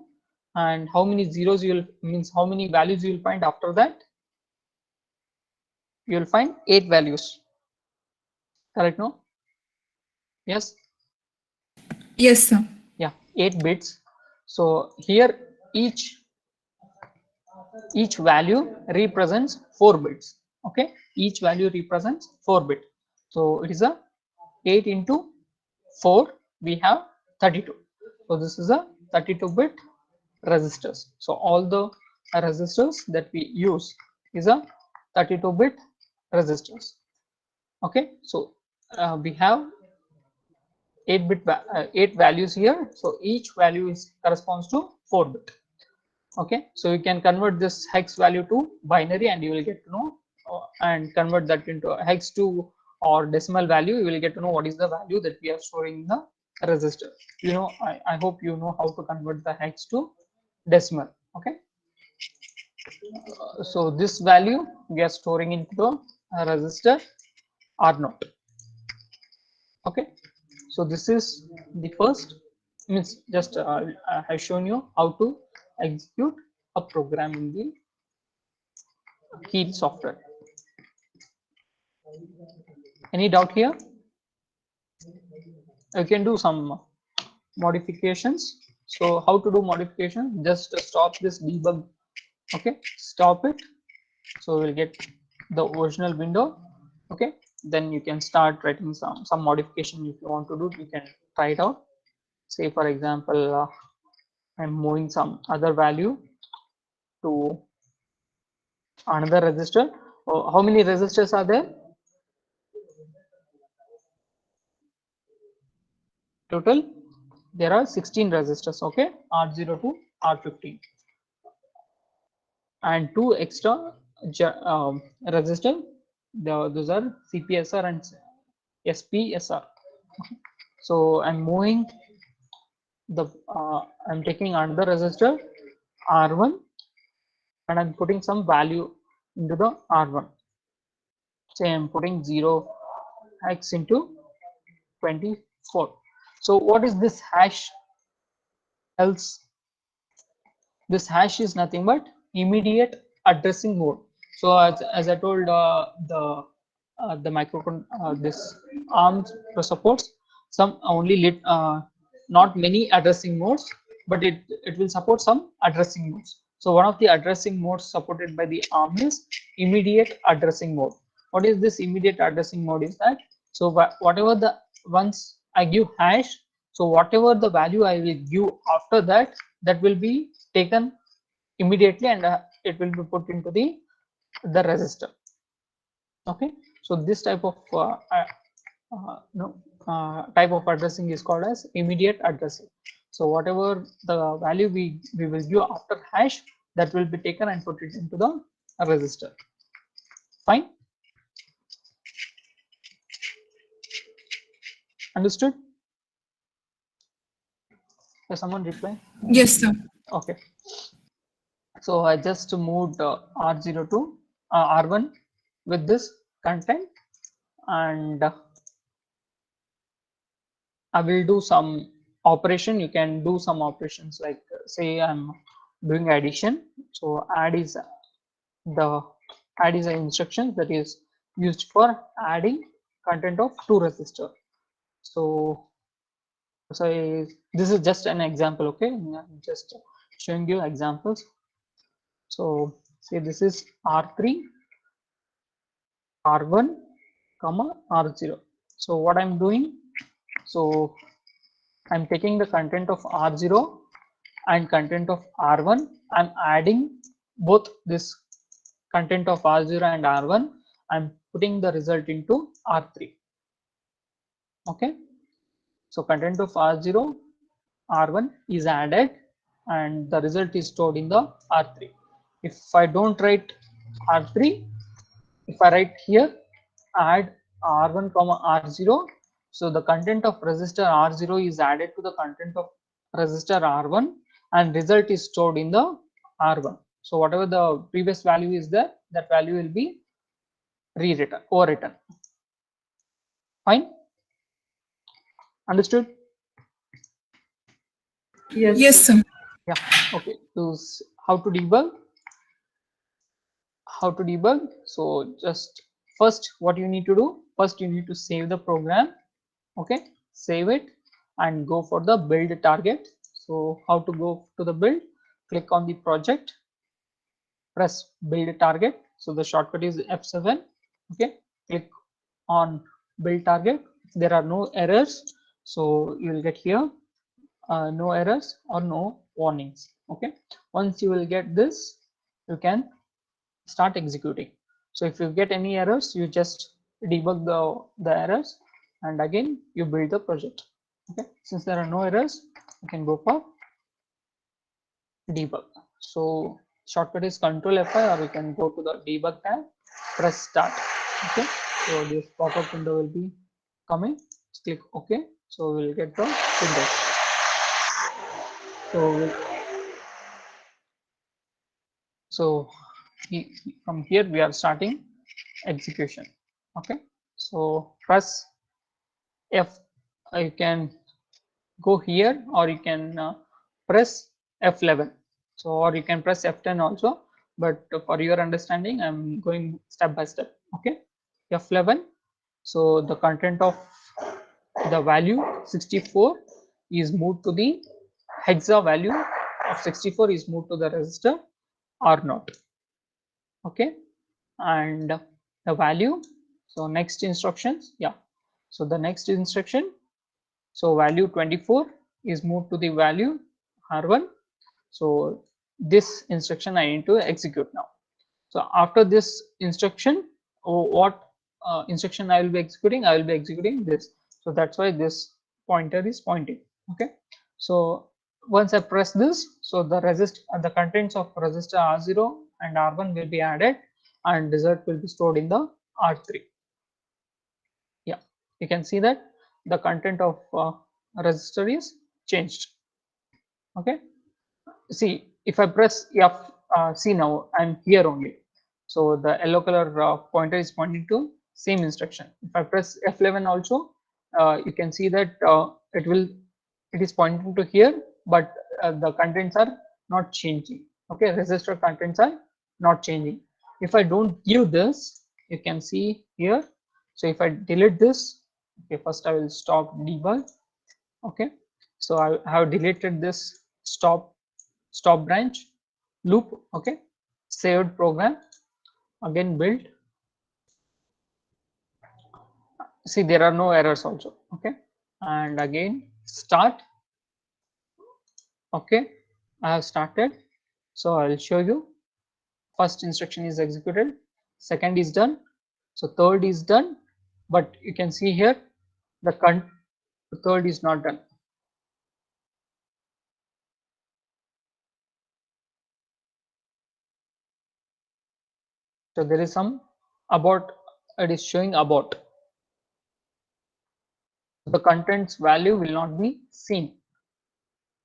[SPEAKER 1] and how many zeros you will means how many values you will find after that? You will find 8 values. Correct? No? Yes.
[SPEAKER 2] Yes, sir.
[SPEAKER 1] Yeah, 8 bits. So here each value represents 4 bits. Okay, each value represents 4 bit. So it is a 8 into 4, we have 32. So this is a 32-bit resistors. So all the resistors that we use is a 32-bit resistors. Okay, so we have 8 values here. So each value is corresponds to 4 bit. Okay, so you can convert this hex value to binary, and you will get to know and convert that into a hex to or decimal value. You will get to know what is the value that we are storing in the resistor. You know, I hope you know how to convert the hex to decimal. Okay, so this value we are storing into the resistor R0. Okay, so this is the first, means just I have shown you how to execute a program in the Keel software. Any doubt here? You can do some modifications. So how to do modification? Just stop this debug. Okay, stop it. So we'll get the original window. Okay, then you can start writing some modification. If you want to do, you can try it out. Say for example, I'm moving some other value to another resistor. How many resistors are there? Total there are 16 resistors. Okay, R0 to R15, and 2 extra resistor. Those are CPSR and SPSR. So I'm moving the I'm taking another resistor R1, and I'm putting some value into the R1. Say I'm putting 0, x into 24. So what is this hash else? This hash is nothing but immediate addressing mode. So as I told, the this ARM supports some only not many addressing modes, but it will support some addressing modes. So one of the addressing modes supported by the ARM is immediate addressing mode. What is this immediate addressing mode? Is that so whatever the once I give hash, so whatever the value I will give after that, that will be taken immediately, and it will be put into the register. Okay, so this type of type of addressing is called as immediate addressing. So whatever the value we will give after hash, that will be taken and put it into the register. Fine. Understood? Has someone reply?
[SPEAKER 2] Yes, sir.
[SPEAKER 1] Okay. So I just moved R0 to R1 with this content, and I will do some operation. You can do some operations like say I'm doing addition. So add is an instruction that is used for adding content of two resistor. So this is just an example. Okay, I'm just showing you examples. So say this is R3, R1, R0. So what I'm doing, so I'm taking the content of R0 and content of R1. I'm adding both this content of R0 and R1. I'm putting the result into R3. Okay, so content of R0, R1 is added, and the result is stored in the R3. If I don't write R3, if I write here add R1 comma R0, so the content of resistor R0 is added to the content of resistor R1, and result is stored in the R1. So whatever the previous value is there, that value will be rewritten, overwritten. Fine. Understood?
[SPEAKER 4] Yes.
[SPEAKER 2] Yes, sir.
[SPEAKER 1] Yeah. Okay. So how to debug? How to debug? So just first, what you need to do? First, you need to save the program. Okay, save it and go for the build target. So how to go to the build? Click on the project, press build target. So the shortcut is F7. Okay, click on build target. There are no errors, so you will get here no errors or no warnings. Okay, once you will get this, you can start executing. So if you get any errors, you just debug the errors, and again you build the project. Okay, since there are no errors, you can go for debug. So shortcut is Control F5, or you can go to the debug tab, press start. Okay, so this pop-up window will be coming. Click OK. So we'll get the window. So from here we are starting execution. Okay, so press F. You can go here, or you can press F11. So or you can press F10 also, but for your understanding I'm going step by step. Okay, F11. So the content of the value 64 is moved to the hexa value of 64 is moved to the register R0. Okay, and the value, so next instructions, yeah, so the next instruction, so value 24 is moved to the value R1. So this instruction I need to execute now. So after this instruction, what instruction I will be executing? I will be executing this. So that's why this pointer is pointing. Okay, so once I press this, so the contents of resistor R0 and R1 will be added, and result will be stored in the R3. Yeah, you can see that the content of resistor is changed. Okay, see if I press F, see now I'm here only. So the yellow color pointer is pointing to same instruction. If I press F11 also, you can see that it is pointing to here, but the contents are not changing. Okay, register contents are not changing. If I don't give this, you can see here. So if I delete this, okay, first I will stop debug. Okay, so I have deleted this stop branch loop. Okay, saved program, again build. See, there are no errors also. Okay, and again start. Okay, I have started, so I will show you. First instruction is executed, second is done, so third is done, but you can see here the third is not done. So there is some abort, it is showing abort. The contents value will not be seen.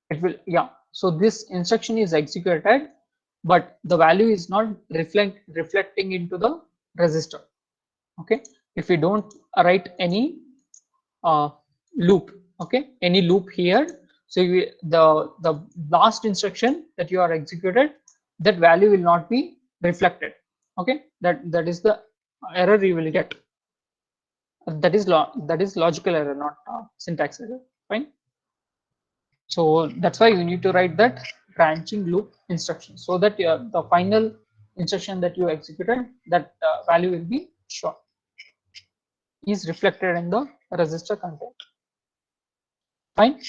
[SPEAKER 1] It will, yeah. So this instruction is executed, but the value is not reflecting into the register. Okay, if you don't write any loop, okay, any loop here, so the last instruction that you are executed, that value will not be reflected. Okay, that is the error you will get. That is logical error, not syntax error. Fine. So that's why you need to write that branching loop instruction, so that the final instruction that you executed, that value will be shown, is reflected in the register content. Fine.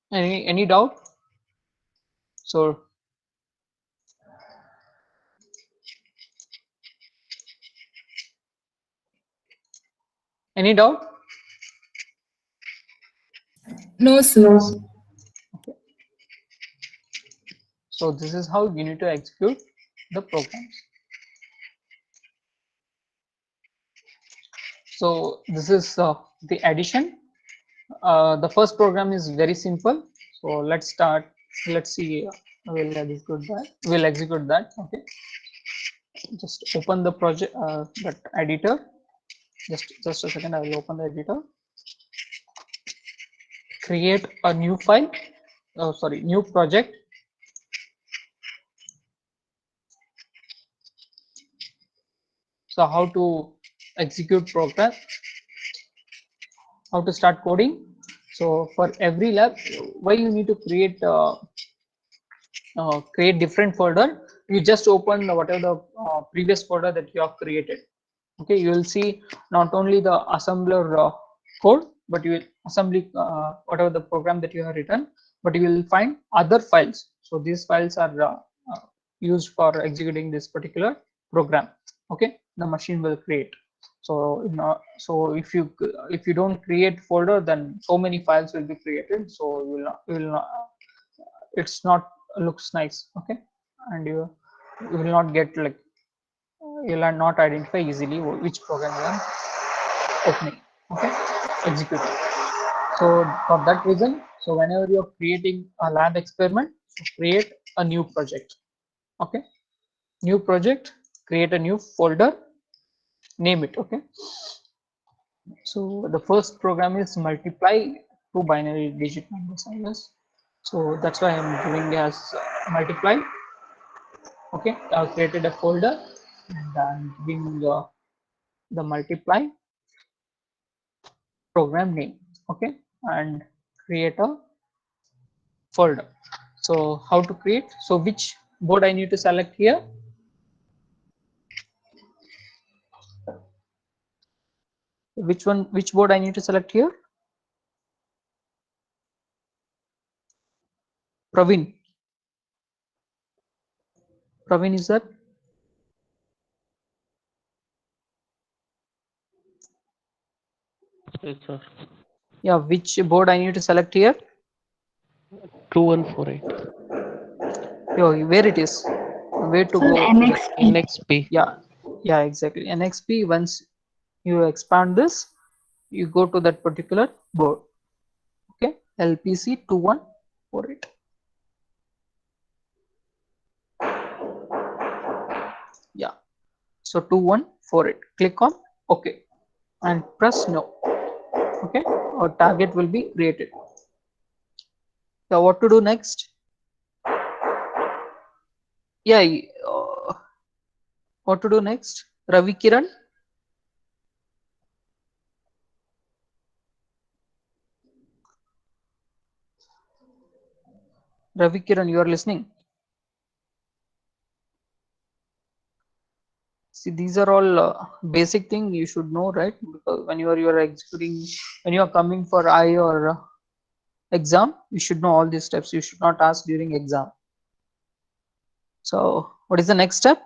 [SPEAKER 1] Any doubt? So any doubt?
[SPEAKER 2] No, sir.
[SPEAKER 1] So this is how you need to execute the programs. So this is the addition. The first program is very simple. So let's start. Let's see. We'll execute that. We'll execute that. Okay. Just open the project, that editor. Just a second. I will open the editor. Create a new file. Oh, sorry, new project. So how to execute program? How to start coding? So for every lab, why you need to create different folder? You just open whatever the previous folder that you have created. Okay, you will see not only the assembler code, but you will assembly whatever the program that you have written, but you will find other files. So these files are used for executing this particular program. Okay, the machine will create. So so if you don't create folder, then so many files will be created. So you will not, it's not looks nice. Okay, and you will not get, like, you'll not identify easily which program you are opening. Okay, executing. So for that reason, so whenever you're creating a lab experiment, so create a new project. Okay, new project, create a new folder, name it. Okay, so the first program is multiply two binary digit numbers, I guess. So that's why I'm doing as multiply. Okay, I've created a folder and I'm giving the multiply program name. Okay, and create a folder. So how to create? So which board I need to select here? Which board I need to select here? Praveen. Praveen, is that?
[SPEAKER 3] Yes, sir.
[SPEAKER 1] Yeah, which board I need to select here?
[SPEAKER 3] 2148.
[SPEAKER 1] Yo, where it is? Where to
[SPEAKER 2] Sir,
[SPEAKER 1] go?
[SPEAKER 2] NXP.
[SPEAKER 3] NXP.
[SPEAKER 1] Yeah, exactly. NXP. Once you expand this, you go to that particular board. Okay, LPC 2148. Yeah, so 2148. Click on OK and press no. Okay, our target will be created. So what to do next? Yeah, what to do next? Ravi Kiran. Ravi Kiran, you are listening. See, these are all basic things you should know, right? Because when you are executing, when you are coming for I or exam, you should know all these steps. You should not ask during exam. So what is the next step?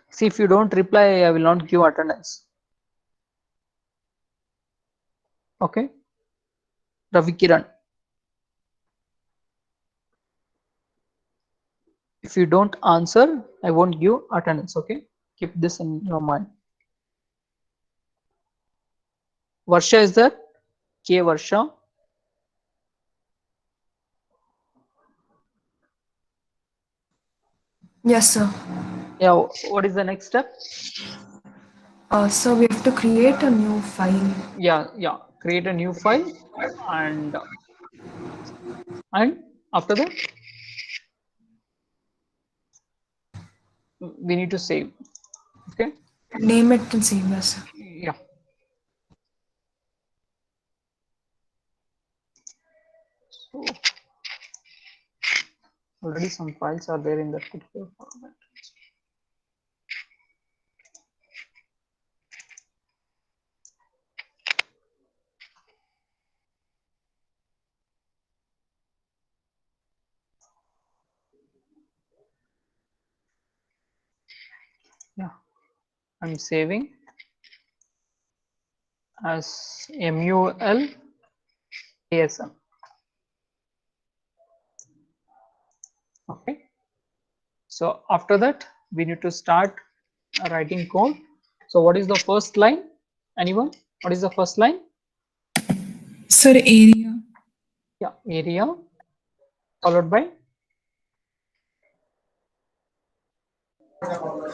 [SPEAKER 1] See, if you don't reply, I will not give attendance. Okay, Ravi Kiran. If you don't answer, I won't give attendance. Okay, keep this in your mind. Varsha is there? K Varsha.
[SPEAKER 2] Yes, sir.
[SPEAKER 1] Yeah, what is the next step?
[SPEAKER 2] So we have to create a new file.
[SPEAKER 1] Yeah, create a new file and after that we need to save. Okay,
[SPEAKER 2] Name it and save. Yes, sir.
[SPEAKER 1] yeah. So already some files are there in that particular format. Yeah, I'm saving as MUL ASM. Okay, so after that we need to start writing code. So what is the first line? Anyone? What is the first line?
[SPEAKER 2] Sir, area.
[SPEAKER 1] Yeah, area followed by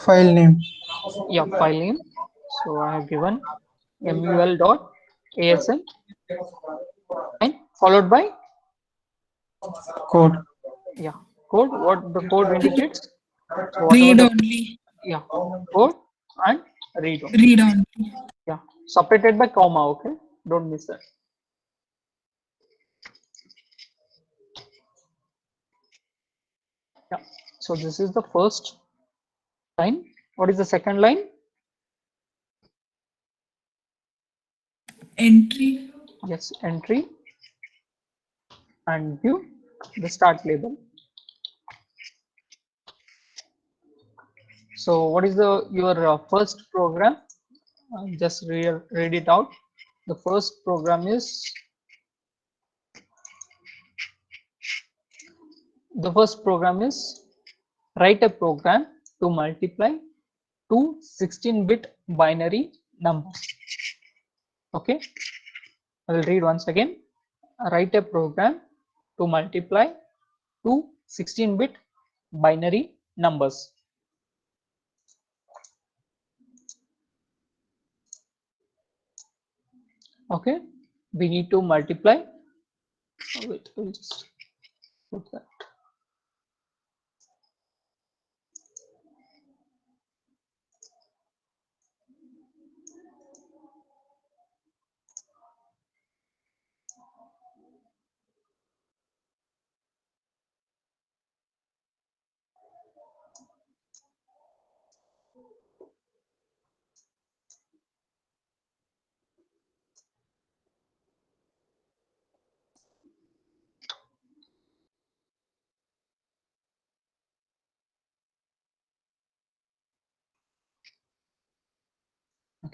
[SPEAKER 7] File name.
[SPEAKER 1] yeah file name. So I have given mul.asm and followed by
[SPEAKER 7] Code.
[SPEAKER 1] yeah code. What the code indicates? So whatever
[SPEAKER 2] Read
[SPEAKER 1] the
[SPEAKER 2] only.
[SPEAKER 1] yeah code and read only.
[SPEAKER 2] Read only.
[SPEAKER 1] Yeah, separated by comma. Okay, don't miss that. Yeah, so this is the first line. What is the second line?
[SPEAKER 2] Entry.
[SPEAKER 1] Yes, entry and view the start label. So what is the your first program? Just read it out. The first program is write a program to multiply two 16-bit binary numbers. Okay, I will read once again. Write a program to multiply two 16-bit binary numbers. Okay, we need to multiply. Oh, wait, we'll just put that.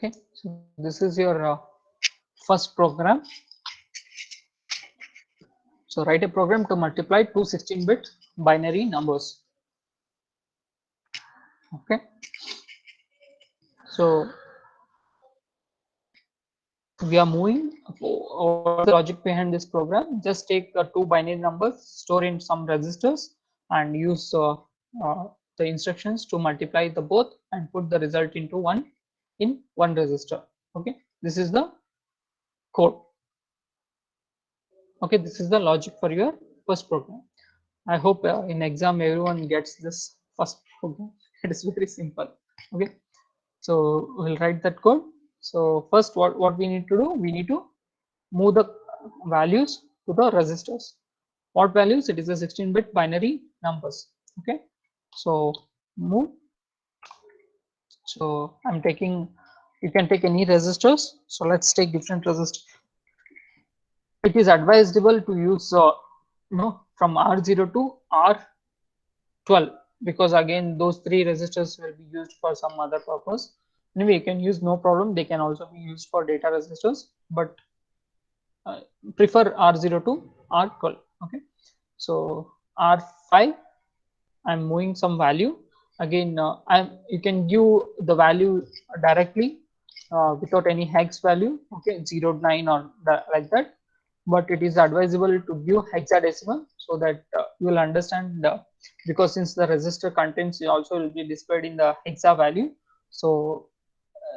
[SPEAKER 1] Okay, so this is your first program. So write a program to multiply two 16-bit binary numbers. Okay, so we are moving over the logic behind this program. Just take the two binary numbers, store in some registers, and use the instructions to multiply the both and put the result into one register. Okay, this is the code. Okay, this is the logic for your first program. I hope in exam everyone gets this first program. It is very simple. Okay, so we'll write that code. So first, what we need to do, we need to move the values to the registers. What values? It is a 16-bit binary numbers. Okay, so move. So I'm taking, you can take any registers. So let's take different registers. It is advisable to use from R0 to R12, because again those three registers will be used for some other purpose. Anyway, you can use, no problem. They can also be used for data registers, but prefer R0 to R12. Okay, so R5, I'm moving some value. Again, you can give the value directly without any hex value. Okay, 0, 9 or like that. But it is advisable to give hexadecimal so that you will understand, because since the register contents also will be displayed in the hexa value, so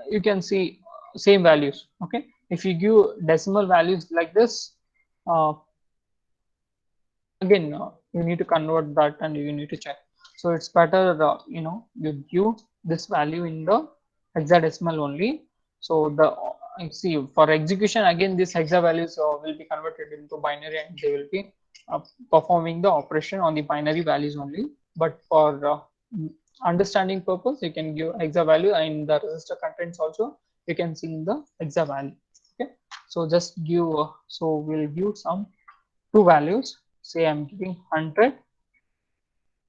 [SPEAKER 1] you can see same values. Okay, if you give decimal values like this, again you need to convert that and you need to check. So it's better you give this value in the hexadecimal only. So the see, for execution, again this hexa values will be converted into binary and they will be performing the operation on the binary values only. But for understanding purpose, you can give hexa value, and the register contents also you can see in the hexa value. Okay, so just give so we'll give some two values. Say I'm giving 100,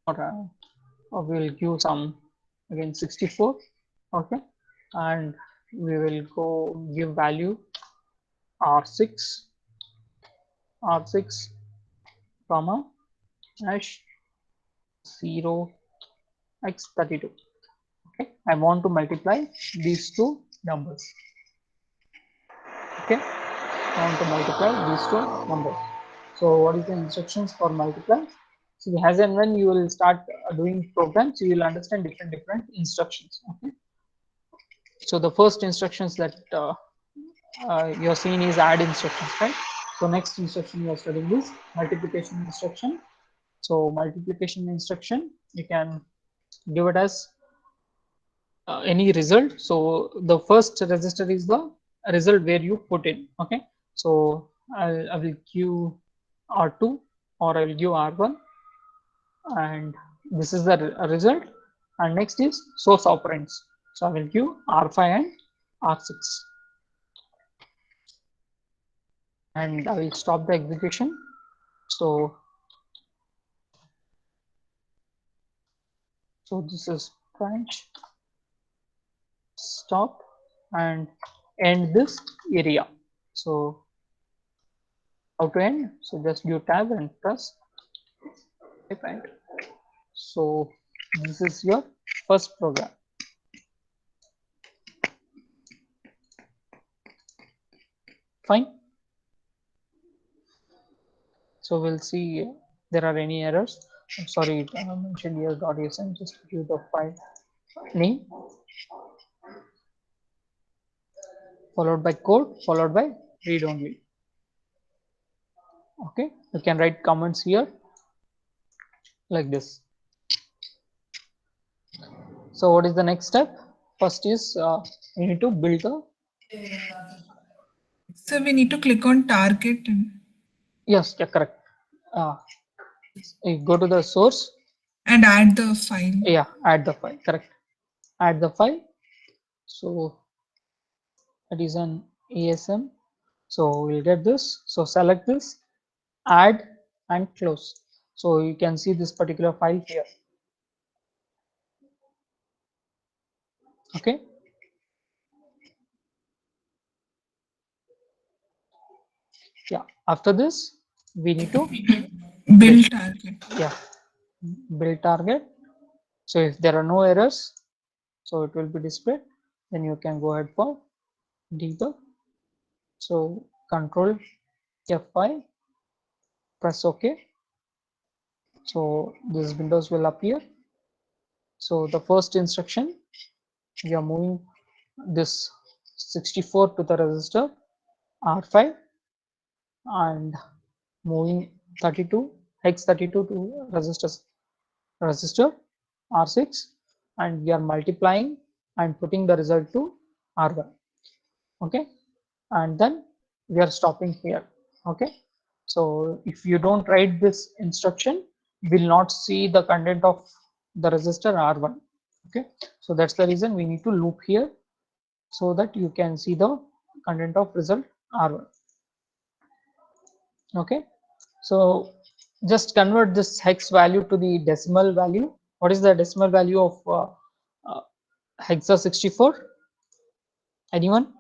[SPEAKER 1] or we'll give some again 64. Okay, and we will go give value R6 comma hash 0x32. Okay, I want to multiply these two numbers. Okay, I want to multiply these two numbers. So what is the instructions for multiply? So as and when you will start doing programs, you will understand different instructions. Okay, so the first instructions that you're seeing is add instructions, right? So next instruction you are studying is multiplication instruction. So multiplication instruction, you can give it as any result. So the first register is the result where you put in. Okay, so I will give R2 or I will give R1, and this is the result. And next is source operands. So I will give R5 and R6. And I will stop the execution. So this is branch, stop, and end this area. So how to end? So just give tab and press end. So this is your first program. Fine. So we'll see there are any errors. I'm sorry, I mentioned here .asm. Just give the file name followed by code followed by read only. Okay, you can write comments here like this. So what is the next step? First is you need to build the.
[SPEAKER 8] So we need to click on target.
[SPEAKER 1] Yes, yeah, correct. You go to the source
[SPEAKER 8] and add the file.
[SPEAKER 1] Yeah, add the file. Correct. Add the file. So it is an ASM. So we'll get this. So select this, add and close. So you can see this particular file here. Okay. Yeah, after this, we need to
[SPEAKER 8] Build target.
[SPEAKER 1] build target. So if there are no errors, so it will be displayed. Then you can go ahead for debug. So control F5, press OK. So these windows will appear. So the first instruction, we are moving this 64 to the register R5 and moving 32 hex 32 to register R6, and we are multiplying and putting the result to R1. Okay, and then we are stopping here. Okay, so if you don't write this instruction, will not see the content of the register R1. Okay, so that's the reason we need to loop here so that you can see the content of result R1. Okay, so just convert this hex value to the decimal value. What is the decimal value of hexa 64? Anyone?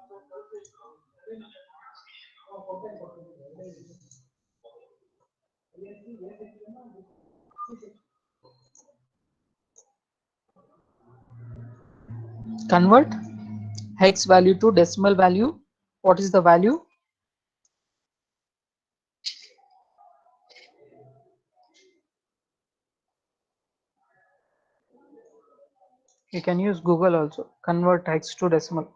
[SPEAKER 1] Convert hex value to decimal value. What is the value? You can use Google also. Convert hex to decimal.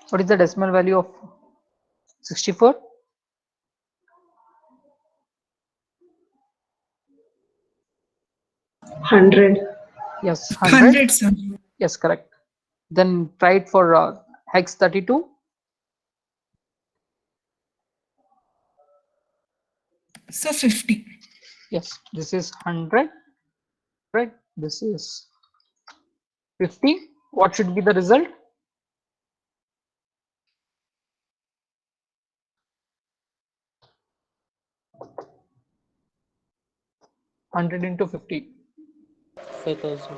[SPEAKER 1] What is the decimal value of 64?
[SPEAKER 4] Hundred.
[SPEAKER 1] Yes, 100.
[SPEAKER 8] 100, sir.
[SPEAKER 1] Yes, correct. Then try it for hex 32.
[SPEAKER 8] So 50.
[SPEAKER 1] Yes, this is 100. Right. This is 50. What should be the result? Hundred into 50.
[SPEAKER 7] 5,000.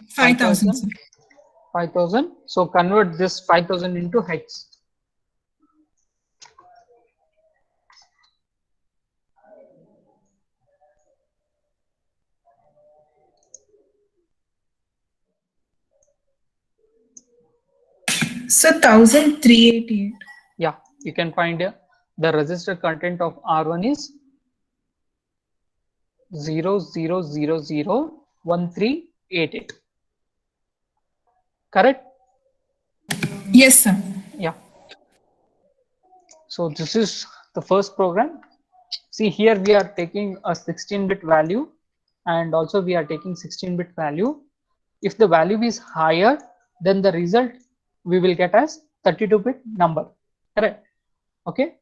[SPEAKER 8] 5,000, sir.
[SPEAKER 1] 5,000. So convert this 5,000 into hex.
[SPEAKER 8] So 1,388.
[SPEAKER 1] Yeah, you can find the register content of R1 is 00001388. Correct?
[SPEAKER 8] Yes, sir.
[SPEAKER 1] Yeah. So this is the first program. See, here we are taking a 16-bit value and also we are taking 16-bit value. If the value is higher, then the result we will get as 32-bit number. Correct? Okay,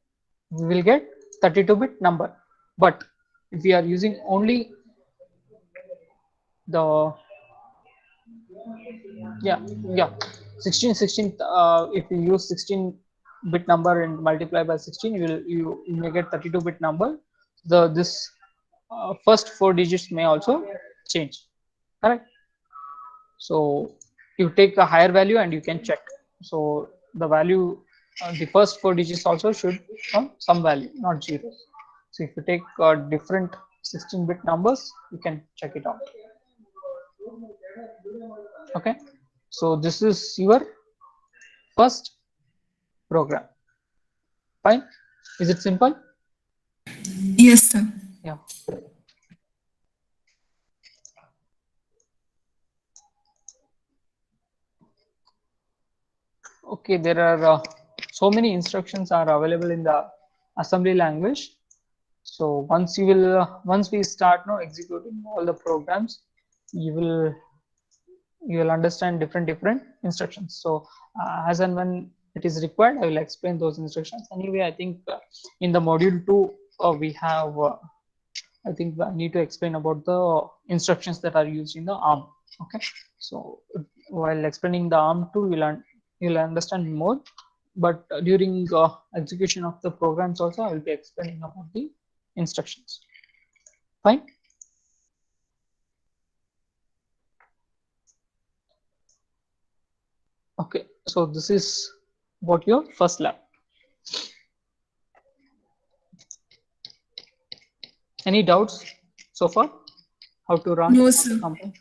[SPEAKER 1] we will get 32-bit number. But if we are using only the 16 if you use 16-bit number and multiply by 16, you may get 32-bit number. This first 4 digits may also change. Correct? So you take a higher value and you can check. So the value, the first 4 digits also should come some value, not zeros. So if you take different 16-bit numbers, you can check it out. Okay, so this is your first program. Fine. Is it simple?
[SPEAKER 8] Yes, sir.
[SPEAKER 1] Yeah. Okay, there are so many instructions are available in the assembly language. So once we start now executing all the programs, you will understand different instructions. So as and when it is required, I will explain those instructions. Anyway, I think in the module 2 we have I think I need to explain about the instructions that are used in the ARM. Okay, so while explaining the ARM 2, you'll understand more, but during execution of the programs also I will be explaining about the instructions. Fine. Okay, so this is what your first lab. Any doubts so far? How to run?
[SPEAKER 8] No,
[SPEAKER 1] how to
[SPEAKER 8] sir.
[SPEAKER 1] compile?